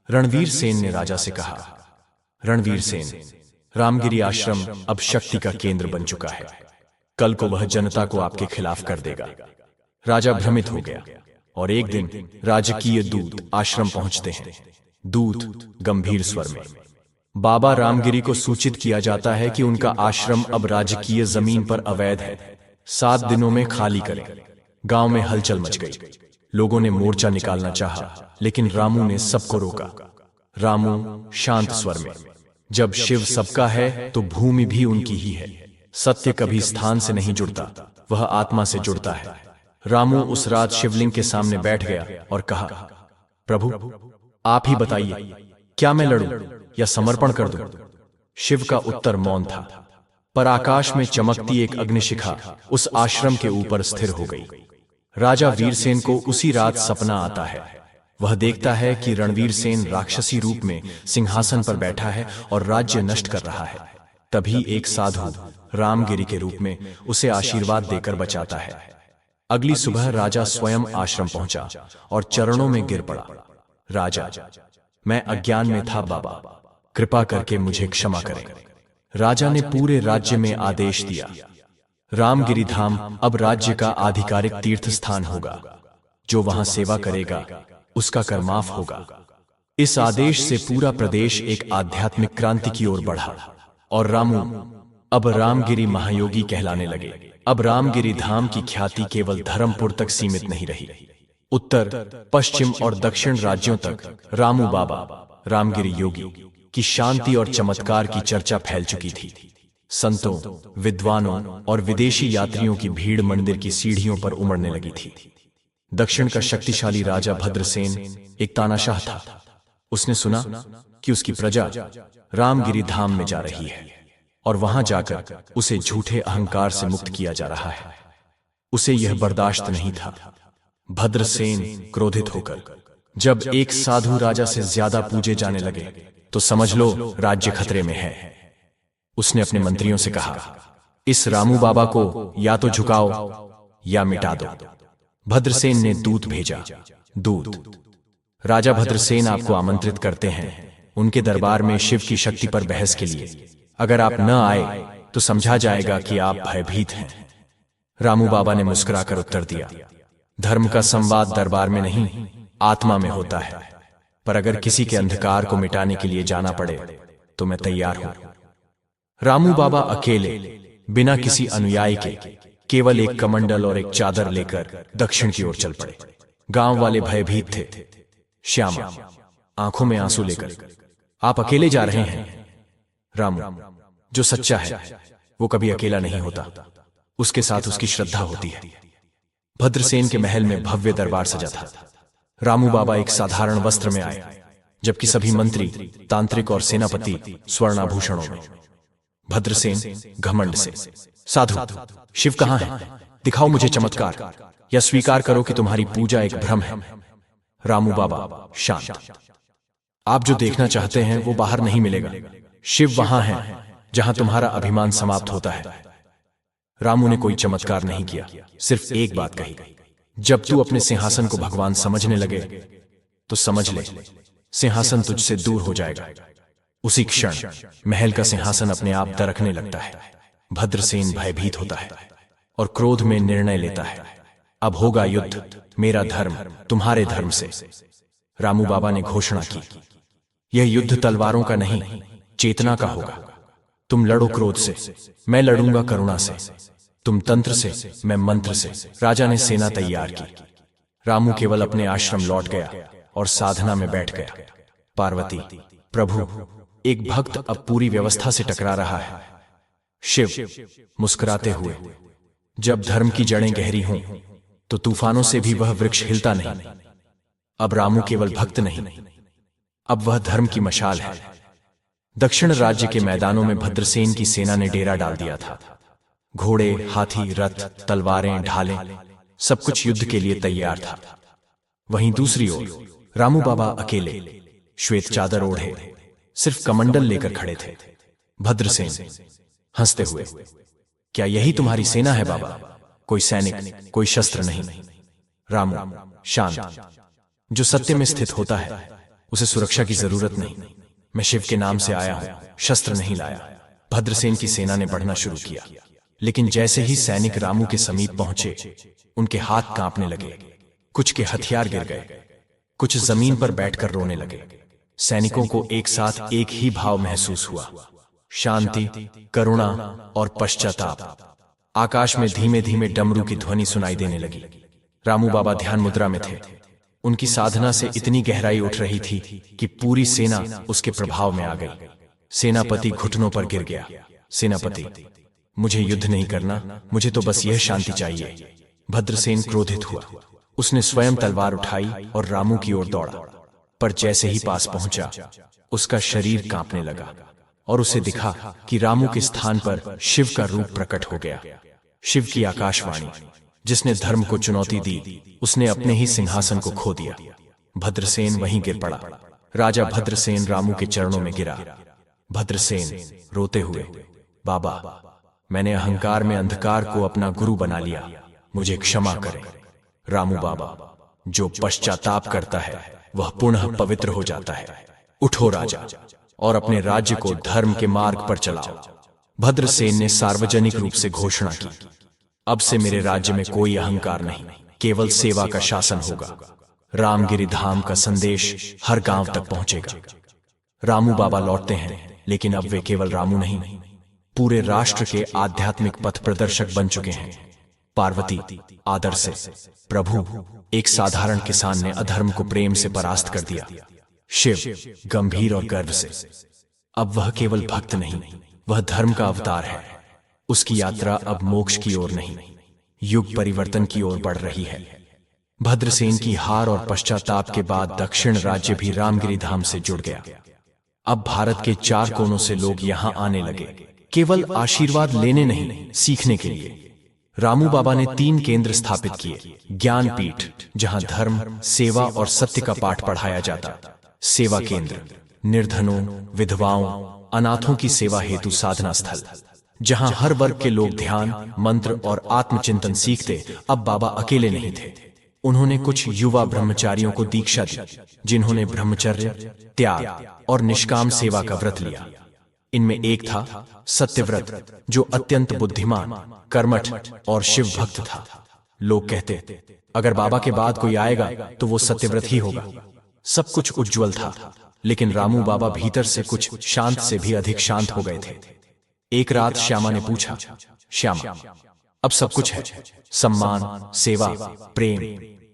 रणवीर सेन ने राजा से कहा, रणवीर सेन, रामगिरी आश्रम अब शक्ति का केंद्र बन चुका है। कल को वह जनता को आपके खिलाफ कर देगा। राजा भ्रमित हो गया और एक दिन राजकीय दूत आश्रम पहुंचते हैं। दूत गंभीर स्वर में, बाबा रामगिरी को सूचित किया जाता है कि उनका आश्रम अब राजकीय जमीन पर अवैध है। 7 दिनों में खाली करें। गांव में हलचल मच गई। लोगों ने मोर्चा निकालना चाहा, लेकिन रामू ने सबको रोका। रामू शांत स्वर में, जब शिव सबका है तो भूमि भी उनकी ही है। सत्य कभी स्थान से नहीं जुड़ता, वह आत्मा से जुड़ता है। रामू उस रात शिवलिंग के सामने बैठ गया और कहा, प्रभु आप ही बताइए, क्या मैं लड़ूं या समर्पण कर दूं? शिव का उत्तर मौन था, पर आकाश में चमकती एक अग्निशिखा उस आश्रम के ऊपर स्थिर हो गई। राजा वीरसेन को उसी रात सपना आता है। वह देखता है कि रणवीर सेन राक्षसी रूप में सिंहासन पर बैठा है और राज्य नष्ट कर रहा है। तभी एक साधु रामगिरी के रूप में उसे आशीर्वाद देकर बचाता है। अगली सुबह राजा स्वयं आश्रम पहुंचा और चरणों में गिर पड़ा। राजा, मैं अज्ञान में था बाबा, कृपा करके मुझे क्षमा करें। राजा ने पूरे राज्य में आदेश दिया, रामगिरी धाम अब राज्य का आधिकारिक तीर्थ स्थान होगा। जो वहां सेवा करेगा उसका कर माफ होगा। इस आदेश से पूरा प्रदेश एक आध्यात्मिक क्रांति की ओर बढ़ा और रामू अब रामगिरी महायोगी कहलाने लगे। अब रामगिरी धाम की ख्याति केवल धर्मपुर तक सीमित नहीं रही। उत्तर, पश्चिम और दक्षिण राज्यों तक रामू बाबा, रामगिरी योगी की शांति और चमत्कार की चर्चा फैल चुकी थी। संतों, विद्वानों और विदेशी यात्रियों की भीड़ मंदिर की सीढ़ियों पर उमड़ने लगी थी। दक्षिण का शक्तिशाली राजा भद्रसेन एक तानाशाह था। उसने सुना कि उसकी प्रजा रामगिरी धाम में जा रही है और वहां जाकर उसे झूठे अहंकार से मुक्त किया जा रहा है। उसे यह बर्दाश्त नहीं था। भद्रसेन क्रोधित होकर जब एक साधु राजा से ज्यादा पूजे जाने लगे तो समझ लो राज्य खतरे में है। उसने अपने मंत्रियों से कहा, इस रामू बाबा को या तो झुकाओ या मिटा दो। भद्रसेन ने दूत भेजा। दूत, राजा भद्रसेन आपको आमंत्रित करते हैं उनके दरबार में शिव की शक्ति पर बहस के लिए। अगर आप न आए तो समझा जाएगा कि आप भयभीत हैं। रामू बाबा ने मुस्कुराकर उत्तर दिया, धर्म का संवाद दरबार में नहीं, आत्मा में होता है। पर अगर किसी के अंधकार को मिटाने के लिए जाना पड़े तो मैं तैयार हूं। रामू बाबा अकेले, बिना किसी अनुयायी के, केवल एक कमंडल और एक चादर लेकर दक्षिण की ओर चल पड़े। गांव वाले भयभीत थे। श्यामा आंखों में आंसू लेकर, आप अकेले जा रहे हैं? रामू, जो सच्चा है वो कभी अकेला नहीं होता, उसके साथ उसकी श्रद्धा होती है। भद्रसेन के महल में भव्य दरबार सजा था। रामू बाबा एक साधारण वस्त्र में आए, जबकि सभी मंत्री, तांत्रिक और सेनापति स्वर्णाभूषणों में। भद्रसेन घमंड से, साधु, शिव कहां है? दिखाओ मुझे चमत्कार, या स्वीकार करो कि तुम्हारी पूजा एक भ्रम है। रामू बाबा शांत, आप जो देखना चाहते हैं वो बाहर नहीं मिलेगा। शिव वहां है जहां तुम्हारा अभिमान समाप्त होता है। रामू ने कोई चमत्कार नहीं किया, सिर्फ एक बात कही, जब तू अपने सिंहासन को भगवान समझने लगे तो समझ ले सिंहासन तुझसे दूर हो जाएगा। उसी क्षण महल का सिंहासन अपने आप दरकने लगता है। भद्रसेन भयभीत होता है और क्रोध में निर्णय लेता है, अब होगा युद्ध, मेरा धर्म तुम्हारे धर्म से। रामू बाबा ने घोषणा की, यह युद्ध तलवारों का नहीं, चेतना का होगा। तुम लड़ो क्रोध से, मैं लड़ूंगा करुणा से। तुम तंत्र से, मैं मंत्र से। राजा ने सेना तैयार की। रामू केवल अपने आश्रम लौट गया और साधना में बैठ गया। पार्वती, प्रभु, एक भक्त अब पूरी व्यवस्था से टकरा रहा है। शिव मुस्कुराते हुए, जब धर्म की जड़ें गहरी हों तो तूफानों से भी वह वृक्ष हिलता नहीं। अब रामू केवल भक्त नहीं, अब वह धर्म की मशाल है। दक्षिण राज्य के मैदानों में भद्रसेन की सेना ने डेरा डाल दिया था। घोड़े, हाथी, रथ, तलवारें, ढालें, सब कुछ युद्ध के लिए तैयार था। वहीं दूसरी ओर रामू बाबा अकेले, श्वेत चादर ओढ़े, सिर्फ कमंडल लेकर खड़े थे। भद्रसेन हंसते हुए, क्या यही तुम्हारी सेना है बाबा? कोई सैनिक, कोई शस्त्र नहीं। रामू शांत, जो सत्य में स्थित होता है उसे सुरक्षा की जरूरत नहीं। मैं शिव के नाम से आया हूं, शस्त्र नहीं लाया। भद्रसेन की सेना ने बढ़ना शुरू किया, लेकिन जैसे ही सैनिक रामू के समीप पहुंचे उनके हाथ कांपने लगे। कुछ के हथियार गिर गए, कुछ जमीन पर बैठकर रोने लगे। सैनिकों को एक साथ एक ही भाव महसूस हुआ, शांति, करुणा और पश्चाताप। आकाश में धीमे धीमे डमरू की ध्वनि सुनाई देने लगी। रामू बाबा ध्यान मुद्रा में थे। उनकी साधना से इतनी गहराई उठ रही थी कि पूरी सेना उसके प्रभाव में आ गई। सेनापति घुटनों पर गिर गया। सेनापति, मुझे युद्ध नहीं करना, मुझे तो बस यह शांति चाहिए। भद्रसेन क्रोधित हुआ। उसने स्वयं तलवार उठाई और रामू की ओर दौड़ा, पर जैसे ही पास पहुंचा उसका शरीर कांपने लगा और उसे दिखा कि रामू के स्थान पर शिव का रूप प्रकट हो गया। शिव की आकाशवाणी, जिसने धर्म को चुनौती दी, उसने अपने ही सिंहासन को खो दिया। भद्रसेन वहीं गिर पड़ा। राजा भद्रसेन रामू के चरणों में गिरा। भद्रसेन रोते हुए, बाबा, मैंने अहंकार में अंधकार को अपना गुरु बना लिया, मुझे क्षमा करें। रामू बाबा, जो पश्चाताप करता है वह पुनः पवित्र हो जाता है। उठो राजा, और अपने राज्य को धर्म के मार्ग पर चलाओ। भद्रसेन ने सार्वजनिक रूप से घोषणा की, अब से मेरे राज्य में कोई अहंकार नहीं, केवल सेवा का शासन होगा। रामगिरी धाम का संदेश हर गांव तक पहुंचेगा। रामू बाबा लौटते हैं, लेकिन अब वे केवल रामू नहीं, पूरे राष्ट्र के आध्यात्मिक पथ प्रदर्शक बन चुके हैं। पार्वती आदर से, प्रभु, एक साधारण किसान ने अधर्म को प्रेम से परास्त कर दिया। शिव गंभीर और गर्व से, अब वह केवल भक्त नहीं, वह धर्म का अवतार है। उसकी यात्रा अब मोक्ष की ओर नहीं, युग परिवर्तन की ओर बढ़ रही है। भद्रसेन की हार और पश्चाताप के बाद दक्षिण राज्य भी रामगिरी धाम से जुड़ गया। अब भारत के 4 कोनों से लोग यहां आने लगे, केवल आशीर्वाद लेने नहीं, सीखने के लिए। रामू बाबा ने 3 केंद्र स्थापित किए। ज्ञानपीठ, जहां धर्म, सेवा और सत्य का पाठ पढ़ाया जाता। सेवा केंद्र, निर्धनों, विधवाओं, अनाथों की सेवा हेतु साधना स्थल, जहां हर वर्ग के लोग ध्यान, मंत्र और आत्मचिंतन सीखते। अब बाबा अकेले नहीं थे। उन्होंने कुछ युवा ब्रह्मचारियों को दीक्षा दी, जिन्होंने ब्रह्मचर्य, त्याग और निष्काम सेवा का व्रत लिया। इनमें एक था सत्यव्रत, जो अत्यंत बुद्धिमान, कर्मठ और शिव भक्त था। लोग कहते, अगर बाबा के बाद कोई आएगा तो वो सत्यव्रत ही होगा। सब कुछ उज्जवल था, लेकिन रामू बाबा भीतर से कुछ शांत से भी अधिक शांत हो गए थे। एक रात श्यामा ने पूछा, श्यामा, अब सब कुछ है, सम्मान, सेवा, प्रेम,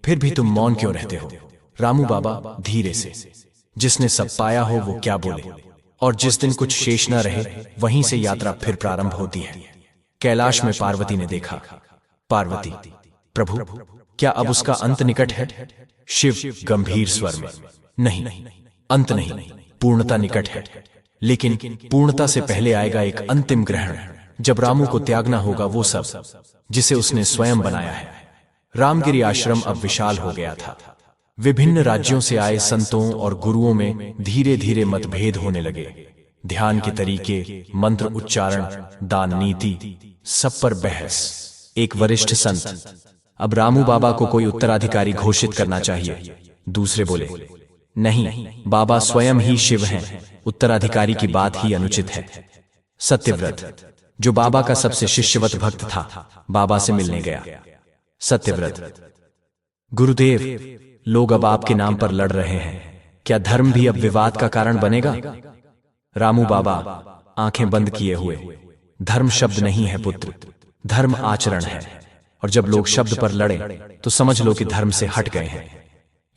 फिर भी तुम मौन क्यों रहते हो? रामू बाबा धीरे से, जिसने सब पाया हो वो क्या बोले, और जिस दिन कुछ शेष न रहे वहीं से यात्रा फिर प्रारंभ होती है। कैलाश में पार्वती ने देखा। पार्वती, प्रभु, क्या अब उसका अंत निकट है? शिव गंभीर स्वर में, नहीं, अंत नहीं, पूर्णता निकट है। लेकिन पूर्णता से पहले आएगा एक अंतिम ग्रहण, जब रामू को त्यागना होगा वो सब जिसे उसने स्वयं बनाया है। रामगिरी आश्रम अब विशाल हो गया था। विभिन्न राज्यों से आए संतों और गुरुओं में धीरे धीरे मतभेद होने लगे। ध्यान के तरीके, मंत्र उच्चारण, दान नीति, सब पर बहस। एक वरिष्ठ संत, अब रामू बाबा को कोई उत्तराधिकारी घोषित करना चाहिए। दूसरे बोले, नहीं, बाबा स्वयं ही शिव हैं, उत्तराधिकारी की बात ही अनुचित है। सत्यव्रत, जो बाबा का सबसे शिष्यवत भक्त था, बाबा से मिलने गया। सत्यव्रत, गुरुदेव, लोग अब आपके नाम पर लड़ रहे हैं, क्या धर्म भी अब विवाद का कारण बनेगा? रामू बाबा आंखें बंद किए हुए, धर्म शब्द नहीं है पुत्र, धर्म आचरण है, और जब लोग शब्द पर लड़े तो समझ लो कि धर्म से हट गए हैं।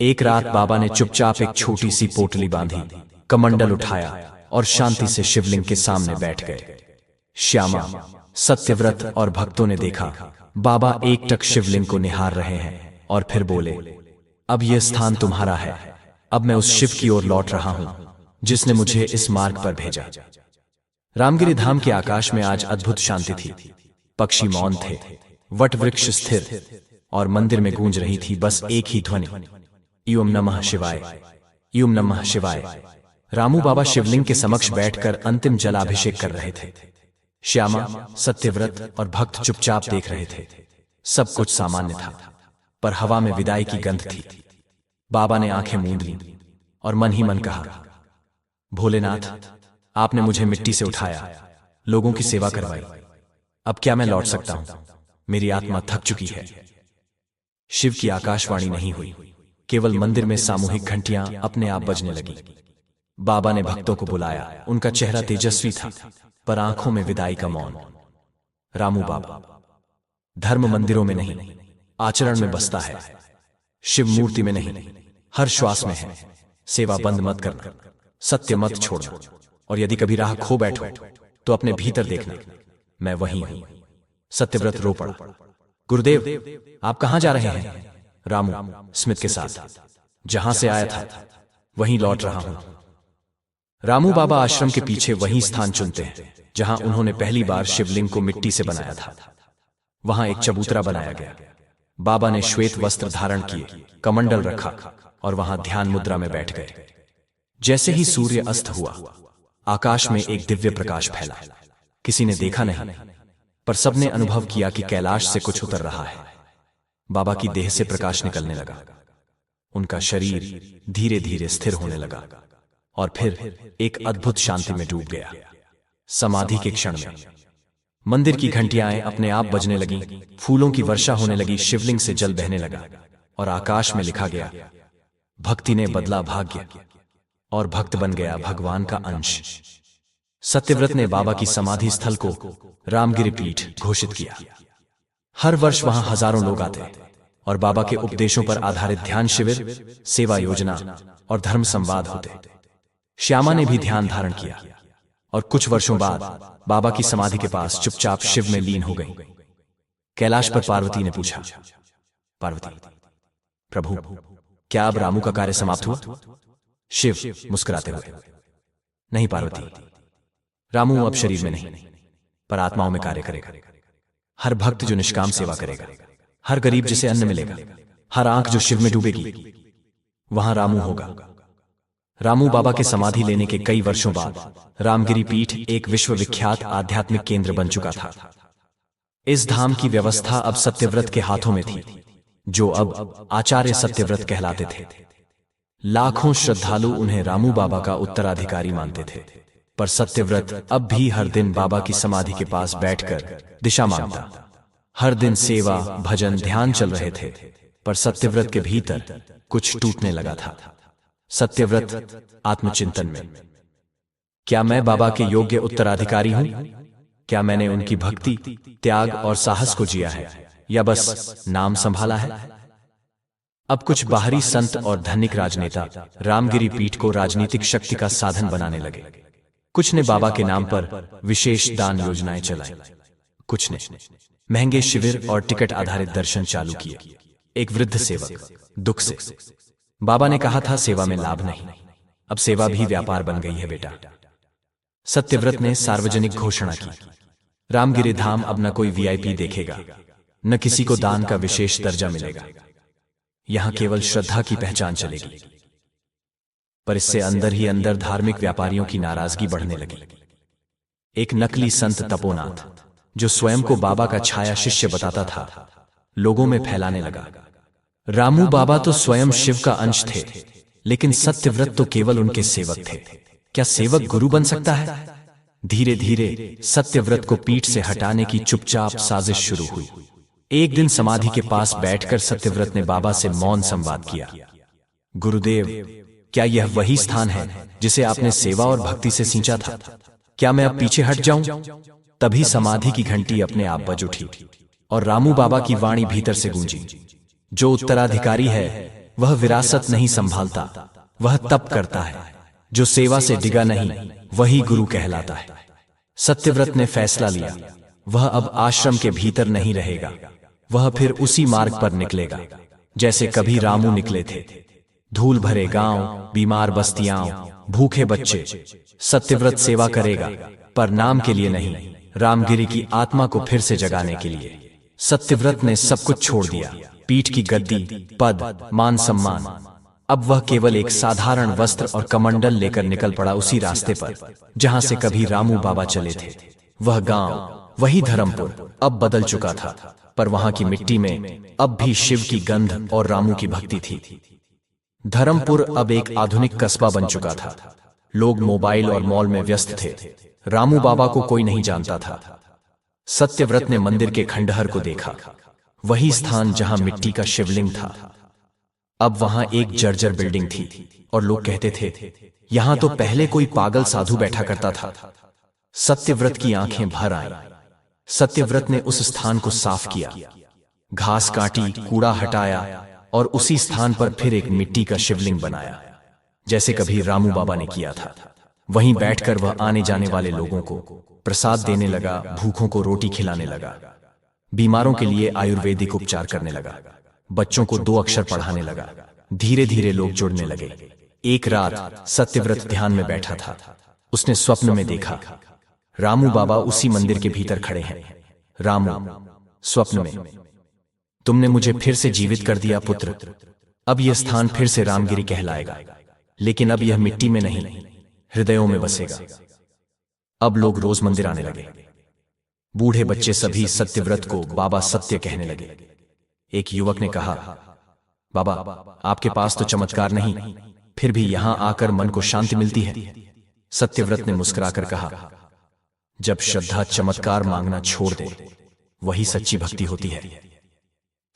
एक रात बाबा ने चुपचाप एक छोटी सी पोटली बांधी, कमंडल उठाया और शांति से शिवलिंग के सामने बैठ गए। श्यामा, सत्यव्रत और भक्तों ने देखा बाबा एकटक शिवलिंग को निहार रहे हैं और फिर बोले, अब यह स्थान तुम्हारा है। अब मैं उस शिव की ओर लौट रहा हूं जिसने मुझे इस मार्ग पर भेजा। रामगिरी धाम के आकाश में आज अद्भुत शांति थी। पक्षी मौन थे, वट वृक्ष स्थिर, और मंदिर में गूंज रही थी बस एक ही ध्वनि, यूं नमः शिवाय, यूं नमः शिवाय। रामू बाबा शिवलिंग के समक्ष बैठकर अंतिम जलाभिषेक कर रहे थे। श्यामा, सत्यव्रत और भक्त चुपचाप देख रहे थे। सब कुछ सामान्य था, पर हवा में विदाई की गंध थी। बाबा ने आंखें मूंद लीं और मन ही मन कहा, भोलेनाथ, आपने मुझे मिट्टी से उठाया, लोगों की सेवा करवाई, अब क्या मैं लौट सकता हूं? मेरी आत्मा थक चुकी है। शिव की आकाशवाणी नहीं हुई, केवल मंदिर में सामूहिक घंटियां अपने आप बजने लगी। बाबा ने भक्तों को बुलाया, उनका चेहरा तेजस्वी था, पर आंखों में विदाई का मौन। रामू बाबा, धर्म मंदिरों में नहीं, आचरण में बसता है, शिव मूर्ति में नहीं, हर श्वास में है। सेवा बंद मत करना, सत्य मत छोड़ना, और यदि कभी राह खो बैठो तो अपने भीतर देखना, मैं वहीं हूं। सत्यव्रत रो पड़ा। गुरुदेव, आप कहां जा रहे हैं? रामू स्मित के साथ। जहां से आया था वहीं लौट रहा हूं। रामू बाबा आश्रम के पीछे वही स्थान चुनते हैं जहां उन्होंने पहली बार शिवलिंग को मिट्टी से बनाया था। वहां एक चबूतरा बनाया गया। बाबा ने श्वेत वस्त्र धारण किए, कमंडल रखा और वहां ध्यान मुद्रा में बैठ गए। जैसे ही सूर्य अस्त हुआ, आकाश में एक दिव्य प्रकाश फैला। किसी ने देखा नहीं, पर सबने अनुभव किया कि कैलाश से कुछ उतर रहा है। बाबा की देह से प्रकाश निकलने लगा। उनका शरीर धीरे धीरे स्थिर होने लगा और फिर एक अद्भुत शांति में डूब गया। समाधि के क्षण में मंदिर की घंटियां अपने आप बजने लगीं, फूलों की वर्षा होने लगी, शिवलिंग से जल बहने लगा और आकाश में लिखा गया, भक्ति ने बदला भाग्य और भक्त बन गया भगवान का अंश। सत्यव्रत ने बाबा की समाधि स्थल को रामगिरी पीठ घोषित किया। हर वर्ष वहां हजारों लोग आते और बाबा के उपदेशों पर आधारित ध्यान शिविर, सेवा योजना और धर्म संवाद होते। श्यामा ने भी ध्यान धारण किया और कुछ वर्षों बाद बाबा की समाधि के पास चुपचाप शिव में लीन हो गई। कैलाश पर पार्वती ने पूछा, पार्वती, प्रभु, क्या अब रामू का कार्य समाप्त हुआ? शिव मुस्कुराते हुए, नहीं पार्वती, रामू अब शरीर में नहीं, पर आत्माओं में कार्य करेगा। हर भक्त जो निष्काम सेवा करेगा, हर गरीब जिसे अन्न मिलेगा, हर आंख जो शिव में डूबेगी, वहां रामू होगा। रामू बाबा के समाधि लेने के कई वर्षों बाद रामगिरी पीठ एक विश्वविख्यात आध्यात्मिक केंद्र बन चुका था। इस धाम की व्यवस्था अब सत्यव्रत के हाथों में थी, जो अब आचार्य सत्यव्रत कहलाते थे। लाखों श्रद्धालु उन्हें रामू बाबा का उत्तराधिकारी मानते थे, पर सत्यव्रत अब भी हर दिन बाबा की समाधि के पास बैठकर दिशा मांगता। हर दिन सेवा, भजन, ध्यान चल रहे थे, पर सत्यव्रत के भीतर कुछ टूटने लगा था। सत्यव्रत आत्मचिंतन में, क्या मैं बाबा के योग्य उत्तराधिकारी हूं? क्या मैंने उनकी भक्ति, त्याग और साहस को जिया है, या बस नाम संभाला है? अब कुछ बाहरी संत और धनिक राजनेता रामगिरी पीठ को राजनीतिक शक्ति का साधन बनाने लगे। कुछ ने बाबा के नाम पर विशेष दान योजनाएं चलाई, कुछ ने महंगे शिविर और टिकट आधारित दर्शन चालू किए। एक वृद्ध सेवक दुख से, बाबा ने कहा था सेवा में लाभ नहीं, अब सेवा भी व्यापार बन गई है बेटा। सत्यव्रत ने सार्वजनिक घोषणा की, रामगिरी धाम अब न कोई वीआईपी देखेगा, न किसी को दान का विशेष दर्जा मिलेगा। यहां केवल श्रद्धा की पहचान चलेगी। पर इससे अंदर ही अंदर धार्मिक व्यापारियों की नाराजगी बढ़ने लगी। एक नकली संत तपोनाथ, जो स्वयं को बाबा का छाया शिष्य बताता था, लोगों में फैलाने लगा। रामू बाबा तो स्वयं शिव का अंश थे, लेकिन सत्यव्रत तो केवल उनके सेवक थे। क्या सेवक गुरु बन सकता है? धीरे धीरे सत्यव्रत को पीठ से हटाने की चुपचाप साजिश शुरू हुई। एक दिन समाधि के पास बैठकर सत्यव्रत ने बाबा से मौन संवाद किया। गुरुदेव, क्या यह वही स्थान है जिसे आपने सेवा और भक्ति से सींचा था? क्या मैं अब पीछे हट जाऊं? तभी समाधि की घंटी अपने आप बज उठी और रामू बाबा की वाणी भीतर से गूंजी, जो उत्तराधिकारी है वह विरासत नहीं संभालता, वह तप करता है। जो सेवा से डिगा नहीं, वही गुरु कहलाता है। सत्यव्रत ने फैसला लिया, वह अब आश्रम के भीतर नहीं रहेगा, वह फिर उसी मार्ग पर निकलेगा जैसे कभी रामू निकले थे। धूल भरे गांव, बीमार बस्तियां, भूखे बच्चे। सत्यव्रत सेवा करेगा, पर नाम के लिए नहीं, रामगिरी की आत्मा को फिर से जगाने के लिए। सत्यव्रत ने सब कुछ छोड़ दिया, पीठ की गद्दी, पद, मान सम्मान। अब वह केवल एक साधारण वस्त्र और कमंडल लेकर निकल पड़ा उसी रास्ते पर जहां से कभी रामू बाबा चले थे। वह गांव, वही धर्मपुर अब बदल चुका था, पर वहां की मिट्टी में अब भी शिव की गंध और रामू की भक्ति थी। धर्मपुर अब एक आधुनिक कस्बा बन चुका था। लोग मोबाइल और मॉल में व्यस्त थे, रामू बाबा को कोई नहीं जानता था। सत्यव्रत ने मंदिर के खंडहर को देखा, वही स्थान जहां मिट्टी का शिवलिंग था। अब वहां एक जर्जर बिल्डिंग थी और लोग कहते थे, यहां तो पहले कोई पागल साधु बैठा करता था। सत्यव्रत की आंखें भर आईं। सत्यव्रत ने उस स्थान को साफ किया। घास काटी, कूड़ा हटाया और उसी स्थान पर फिर एक मिट्टी का शिवलिंग बनाया, जैसे कभी रामू बाबा ने किया था। वहीं बैठकर वह आने जाने वाले लोगों को प्रसाद देने लगा, भूखों को रोटी खिलाने लगा, बीमारों के लिए आयुर्वेदिक उपचार करने लगा, बच्चों को 2 अक्षर पढ़ाने लगा। धीरे धीरे लोग जुड़ने लगे। एक रात सत्यव्रत ध्यान में बैठा था। उसने स्वप्न में देखा रामू बाबा उसी मंदिर के भीतर खड़े हैं। रामू, स्वप्न में, तुमने मुझे फिर से जीवित कर दिया पुत्र। अब यह स्थान फिर से रामगिरी कहलाएगा, लेकिन अब यह मिट्टी में नहीं, हृदयों में बसेगा। अब लोग रोज मंदिर आने लगे। बूढ़े बच्चे सभी सत्यव्रत को बाबा सत्य कहने लगे। एक युवक ने कहा, बाबा, आपके पास तो चमत्कार नहीं, फिर भी यहां आकर मन को शांति मिलती है। सत्यव्रत ने मुस्कुराकर कहा, जब श्रद्धा चमत्कार मांगना छोड़ दे, वही सच्ची भक्ति होती है।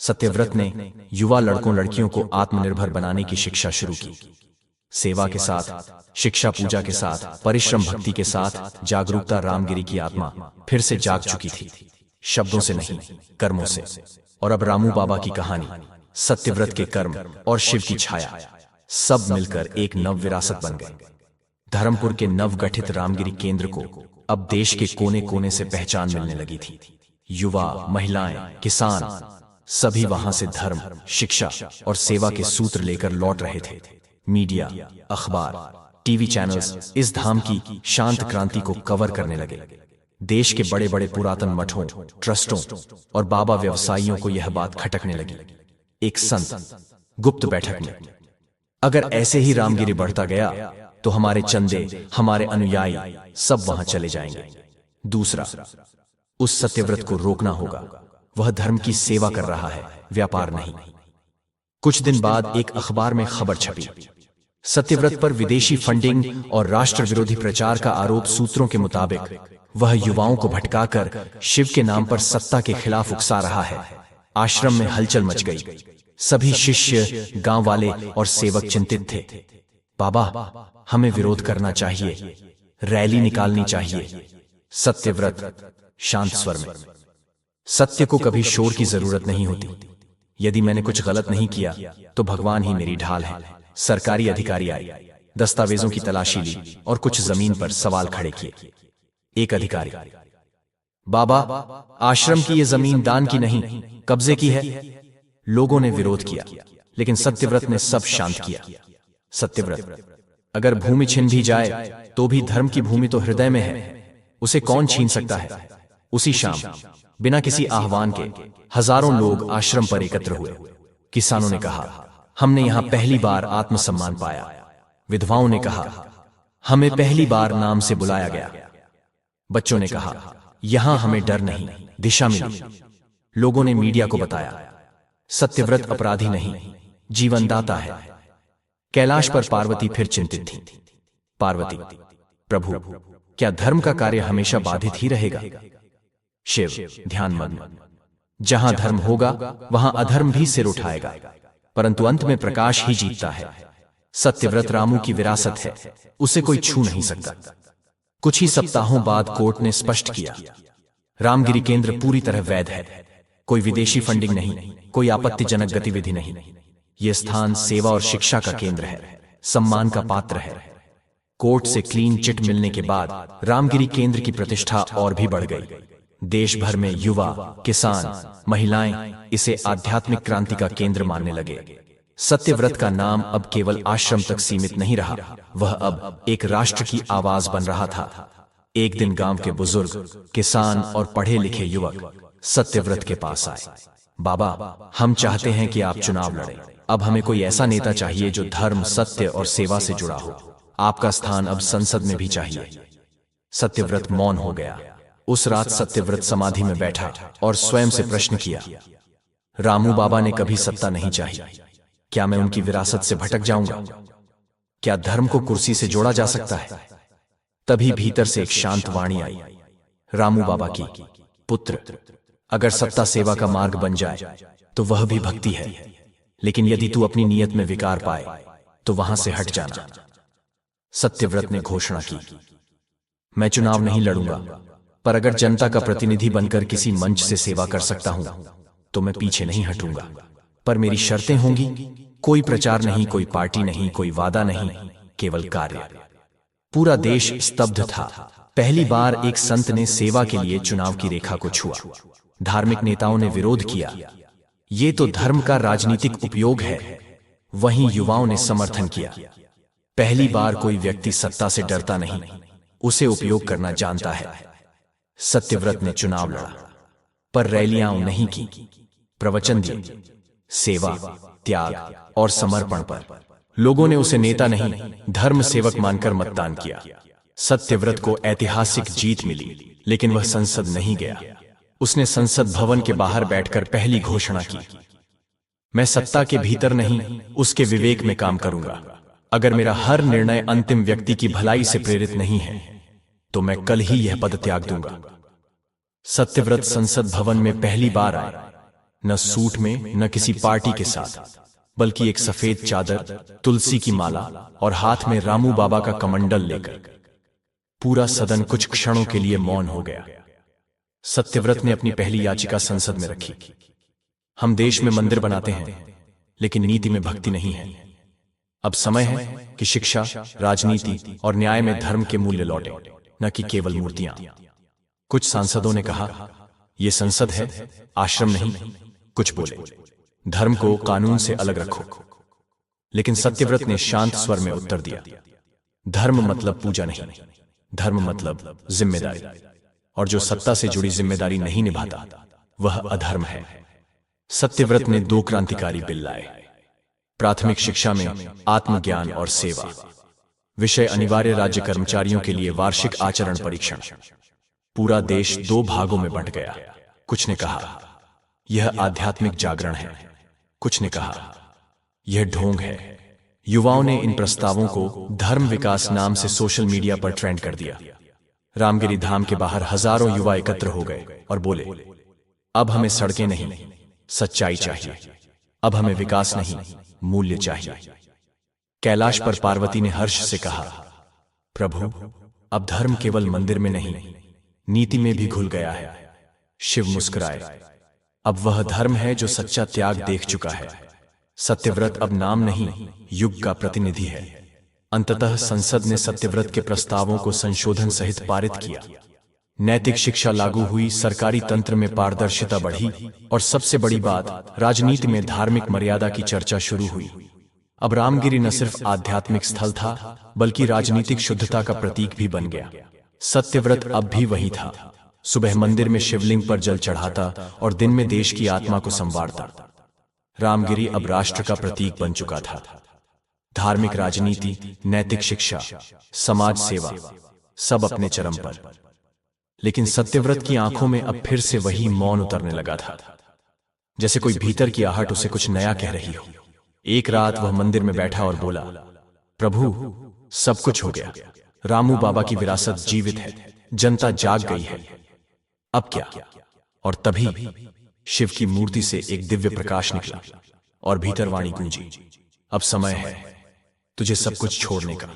सत्यव्रत ने युवा लड़कों लड़कियों को आत्मनिर्भर बनाने की शिक्षा शुरू की। सेवा के साथ, शिक्षा पूजा के साथ, परिश्रम भक्ति के साथ जागरूकता रामगिरी की आत्मा फिर से जाग चुकी थी, शब्दों से नहीं, कर्मों से। और अब रामू बाबा की कहानी, सत्यव्रत के कर्म और शिव की छाया, सब मिलकर एक नव विरासत बन गए। धर्मपुर के नवगठित रामगिरी केंद्र को अब देश के कोने कोने से पहचान मिलने लगी थी। युवा, महिलाएं, किसान, सभी वहां से धर्म, शिक्षा और सेवा के सूत्र लेकर लौट रहे थे। मीडिया, अखबार, टीवी चैनल्स इस धाम की शांत क्रांति को कवर करने लगे। देश के बड़े बड़े पुरातन मठों, ट्रस्टों और बाबा व्यवसायियों को यह बात खटकने लगी। एक संत गुप्त बैठक में, अगर ऐसे ही रामगिरी बढ़ता गया तो हमारे चंदे, हमारे अनुयायी सब वहां चले जाएंगे। दूसरा, उस सत्यव्रत को रोकना होगा। वह धर्म की सेवा कर रहा है, व्यापार नहीं। कुछ दिन बाद एक अखबार में खबर छपी, सत्यव्रत पर विदेशी फंडिंग और राष्ट्र विरोधी प्रचार का आरोप। सूत्रों के मुताबिक वह युवाओं को भटकाकर शिव के नाम पर सत्ता के खिलाफ उकसा रहा है। आश्रम में हलचल मच गई। सभी शिष्य, गांव वाले और सेवक चिंतित थे। बाबा, हमें विरोध करना चाहिए, रैली निकालनी चाहिए। सत्यव्रत शांत स्वर में, सत्य को कभी शोर की जरूरत नहीं होती। यदि मैंने कुछ गलत नहीं किया तो भगवान ही मेरी ढाल है। सरकारी अधिकारी आए, दस्तावेजों की तलाशी ली और कुछ जमीन पर सवाल खड़े किए। एक अधिकारी, बाबा, आश्रम की ये जमीन दान की नहीं, कब्जे की है। लोगों ने विरोध किया, लेकिन सत्यव्रत ने सब शांत किया। सत्यव्रत, अगर भूमि छिन भी जाए तो भी धर्म की भूमि तो हृदय में है, उसे कौन छीन सकता है। उसी शाम बिना किसी आह्वान के हजारों लोग आश्रम पर एकत्र हुए। किसानों ने कहा, हमने यहां पहली बार आत्मसम्मान पाया। विधवाओं ने कहा, हमें पहली बार नाम से बुलाया गया। बच्चों ने कहा, यहां हमें डर नहीं, दिशा मिली। लोगों ने मीडिया को बताया, सत्यव्रत अपराधी नहीं, जीवनदाता है। कैलाश पर पार्वती फिर चिंतित थी। पार्वती, प्रभु, क्या धर्म का कार्य हमेशा बाधित ही रहेगा। शिव ध्यानमग्न, जहां धर्म होगा वहां अधर्म भी सिर उठाएगा, परंतु अंत में प्रकाश ही जीतता है। सत्यव्रत रामू की विरासत है, उसे कोई छू नहीं सकता। कुछ ही सप्ताहों बाद कोर्ट ने स्पष्ट किया, रामगिरी केंद्र पूरी तरह वैध है। कोई विदेशी फंडिंग नहीं, कोई आपत्तिजनक गतिविधि नहीं। यह स्थान सेवा और शिक्षा का केंद्र है, सम्मान का पात्र है। कोर्ट से क्लीन चिट मिलने के बाद रामगिरी केंद्र की प्रतिष्ठा और भी बढ़ गई। देश भर में युवा, किसान, महिलाएं इसे आध्यात्मिक क्रांति का केंद्र मानने लगे। सत्यव्रत का नाम अब केवल आश्रम तक सीमित नहीं रहा, वह अब एक राष्ट्र की आवाज बन रहा था। एक दिन गांव के बुजुर्ग, किसान और पढ़े लिखे युवक सत्यव्रत के पास आए। बाबा, हम चाहते हैं कि आप चुनाव लड़ें। अब हमें कोई ऐसा नेता चाहिए जो धर्म, सत्य और सेवा से जुड़ा हो। आपका स्थान अब संसद में भी चाहिए। सत्यव्रत मौन हो गया। उस रात सत्यव्रत समाधि में बैठा और स्वयं से प्रश्न किया, रामू बाबा ने कभी सत्ता नहीं चाही, क्या मैं उनकी विरासत से भटक जाऊंगा? क्या धर्म को कुर्सी से जोड़ा जा सकता है? तभी भीतर से एक शांत वाणी आई, रामू बाबा की, पुत्र, अगर सत्ता सेवा का मार्ग बन जाए तो वह भी भक्ति है, लेकिन यदि तू अपनी नीयत में विकार पाए तो वहां से हट जाना। सत्यव्रत ने घोषणा की, मैं चुनाव नहीं लड़ूंगा, पर अगर जनता का प्रतिनिधि बनकर किसी मंच से सेवा कर सकता हूं तो मैं पीछे नहीं हटूंगा, पर मेरी शर्तें होंगी। कोई प्रचार नहीं, कोई पार्टी नहीं, कोई वादा नहीं, केवल कार्य। पूरा देश स्तब्ध था। पहली बार एक संत ने सेवा के लिए चुनाव की रेखा को छुआ। धार्मिक नेताओं ने विरोध किया, ये तो धर्म का राजनीतिक उपयोग है। वहीं युवाओं ने समर्थन किया। पहली बार कोई व्यक्ति सत्ता से डरता नहीं, उसे उपयोग करना जानता है। सत्यव्रत ने चुनाव लड़ा, पर रैलियां नहीं की, प्रवचन दिए, सेवा, त्याग और समर्पण पर। लोगों ने उसे नेता नहीं, धर्म सेवक मानकर मतदान किया। सत्यव्रत को ऐतिहासिक जीत मिली, लेकिन वह संसद नहीं गया। उसने संसद भवन के बाहर बैठकर पहली घोषणा की, मैं सत्ता के भीतर नहीं, उसके विवेक में काम करूंगा। अगर मेरा हर निर्णय अंतिम व्यक्ति की भलाई से प्रेरित नहीं है, तो मैं कल ही यह पद त्याग दूंगा। सत्यव्रत संसद भवन में पहली बार आए, न सूट में, न किसी पार्टी के साथ, बल्कि एक सफेद चादर, तुलसी की माला और हाथ में रामू बाबा का कमंडल लेकर। पूरा सदन कुछ क्षणों के लिए मौन हो गया। सत्यव्रत ने अपनी पहली याचिका संसद में रखी। हम देश में मंदिर बनाते हैं, लेकिन नीति में भक्ति नहीं है। अब समय है कि शिक्षा, राजनीति और न्याय में धर्म के मूल्य लौटे, न कि केवल मूर्तियां। कुछ सांसदों ने कहा, यह संसद है, आश्रम नहीं। कुछ बोले, धर्म को कानून से अलग रखो। लेकिन सत्यव्रत ने शांत स्वर में उत्तर दिया, धर्म मतलब पूजा नहीं, धर्म मतलब जिम्मेदारी। और जो सत्ता से जुड़ी जिम्मेदारी नहीं निभाता, वह अधर्म है। सत्यव्रत ने 2 क्रांतिकारी बिल लाए। प्राथमिक शिक्षा में आत्मज्ञान और सेवा विषय अनिवार्य, राज्य कर्मचारियों के लिए वार्षिक आचरण परीक्षण। पूरा देश 2 भागों में बंट गया। कुछ ने कहा, यह आध्यात्मिक जागरण है। कुछ ने कहा, यह ढोंग है। युवाओं ने इन प्रस्तावों को धर्म विकास नाम से सोशल मीडिया पर ट्रेंड कर दिया। रामगिरी धाम के बाहर हजारों युवा एकत्र हो गए और बोले, अब हमें सड़कें नहीं, सच्चाई चाहिए। अब हमें विकास नहीं, मूल्य चाहिए। कैलाश पर पार्वती ने हर्ष से कहा, प्रभु, अब धर्म केवल मंदिर में नहीं, नीति में भी घुल गया है। शिव मुस्कुराए, अब वह धर्म है जो सच्चा त्याग देख चुका है। सत्यव्रत अब नाम नहीं, युग का प्रतिनिधि है। अंततः संसद ने सत्यव्रत के प्रस्तावों को संशोधन सहित पारित किया। नैतिक शिक्षा लागू हुई, सरकारी तंत्र में पारदर्शिता बढ़ी, और सबसे बड़ी बात, राजनीति में धार्मिक मर्यादा की चर्चा शुरू हुई। अब रामगिरी न सिर्फ आध्यात्मिक स्थल था, बल्कि राजनीतिक शुद्धता का प्रतीक भी बन गया। सत्यव्रत अब भी वही था, सुबह मंदिर में शिवलिंग पर जल चढ़ाता और दिन में देश की आत्मा को संवारता। रामगिरी अब राष्ट्र का प्रतीक बन चुका था। धार्मिक राजनीति, नैतिक शिक्षा, समाज सेवा, सब अपने चरम पर। लेकिन सत्यव्रत की आंखों में अब फिर से वही मौन उतरने लगा था, जैसे कोई भीतर की आहट उसे कुछ नया कह रही हो। एक रात वह मंदिर में बैठा और बोला, प्रभु, सब कुछ हो गया। रामू बाबा की विरासत जीवित है, जनता जाग गई है। अब क्या? और तभी शिव की मूर्ति से एक दिव्य प्रकाश निकला और भीतर वाणी गूंजी, अब समय है तुझे सब कुछ छोड़ने का।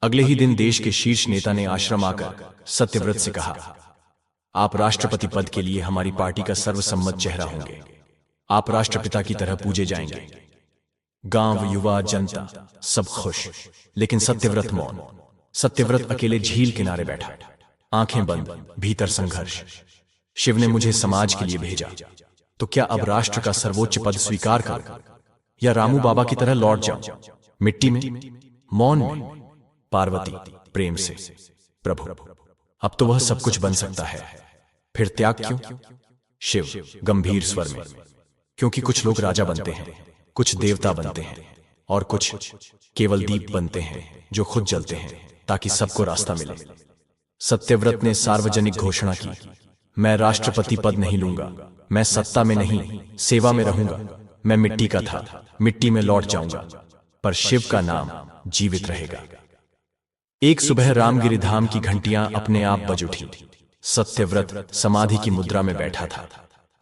अगले ही दिन देश के शीर्ष नेता ने आश्रम आकर सत्यव्रत से कहा, आप राष्ट्रपति पद के लिए हमारी पार्टी का सर्वसम्मत चेहरा होंगे। आप राष्ट्रपिता की तरह पूजे जाएंगे। गांव, युवा, जनता सब खुश, लेकिन सत्यव्रत मौन। सत्यव्रत अकेले झील किनारे बैठा, आंखें बंद, भीतर संघर्ष। शिव ने मुझे समाज के लिए भेजा, तो क्या अब राष्ट्र का सर्वोच्च पद स्वीकार करूं, या रामू बाबा की तरह लौट जाऊं, मिट्टी में, मौन में? पार्वती प्रेम से, प्रभु, अब तो वह सब कुछ बन सकता है, फिर त्याग क्यों? शिव गंभीर स्वर में, क्योंकि कुछ लोग राजा बनते हैं, कुछ देवता बनते हैं, और कुछ केवल दीप बनते हैं जो खुद जलते हैं ताकि सबको रास्ता मिले। सत्यव्रत ने सार्वजनिक घोषणा की, मैं राष्ट्रपति पद नहीं लूंगा, मैं सत्ता में नहीं, सेवा में रहूंगा। मैं मिट्टी का था, मिट्टी में लौट जाऊंगा, पर शिव का नाम जीवित रहेगा। एक सुबह रामगिरी धाम की घंटियां अपने आप बज उठी। सत्यव्रत समाधि की मुद्रा में बैठा था,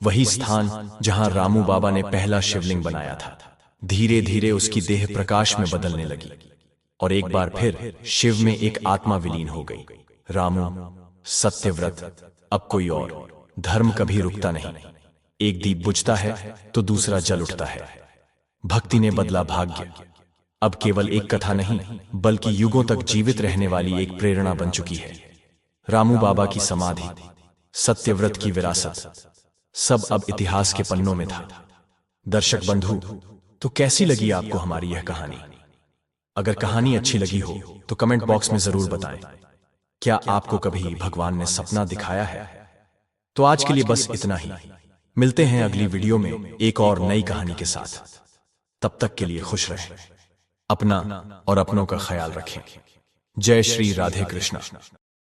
वही स्थान जहां रामू बाबा ने पहला शिवलिंग बनाया था। धीरे धीरे उसकी देह प्रकाश में बदलने लगी, और एक बार फिर शिव में एक आत्मा विलीन हो गई। रामू, सत्यव्रत, अब कोई और। धर्म कभी रुकता नहीं, एक दीप बुझता है तो दूसरा जल उठता है। भक्ति ने बदला भाग्य। अब केवल एक कथा नहीं बल्कि युगों तक जीवित रहने वाली एक प्रेरणा बन चुकी है। रामू बाबा की समाधि, सत्यव्रत की विरासत, सब अब इतिहास के पन्नों में था। दर्शक बंधु, तो कैसी लगी आपको हमारी यह कहानी? अगर कहानी अच्छी लगी हो तो कमेंट बॉक्स में जरूर बताएं। क्या आपको कभी भगवान ने सपना दिखाया है? तो आज के लिए बस इतना ही। मिलते हैं अगली वीडियो में एक और नई कहानी के साथ। तब तक के लिए खुश रहें, अपना और अपनों का ख्याल रखें। जय श्री राधे कृष्णा।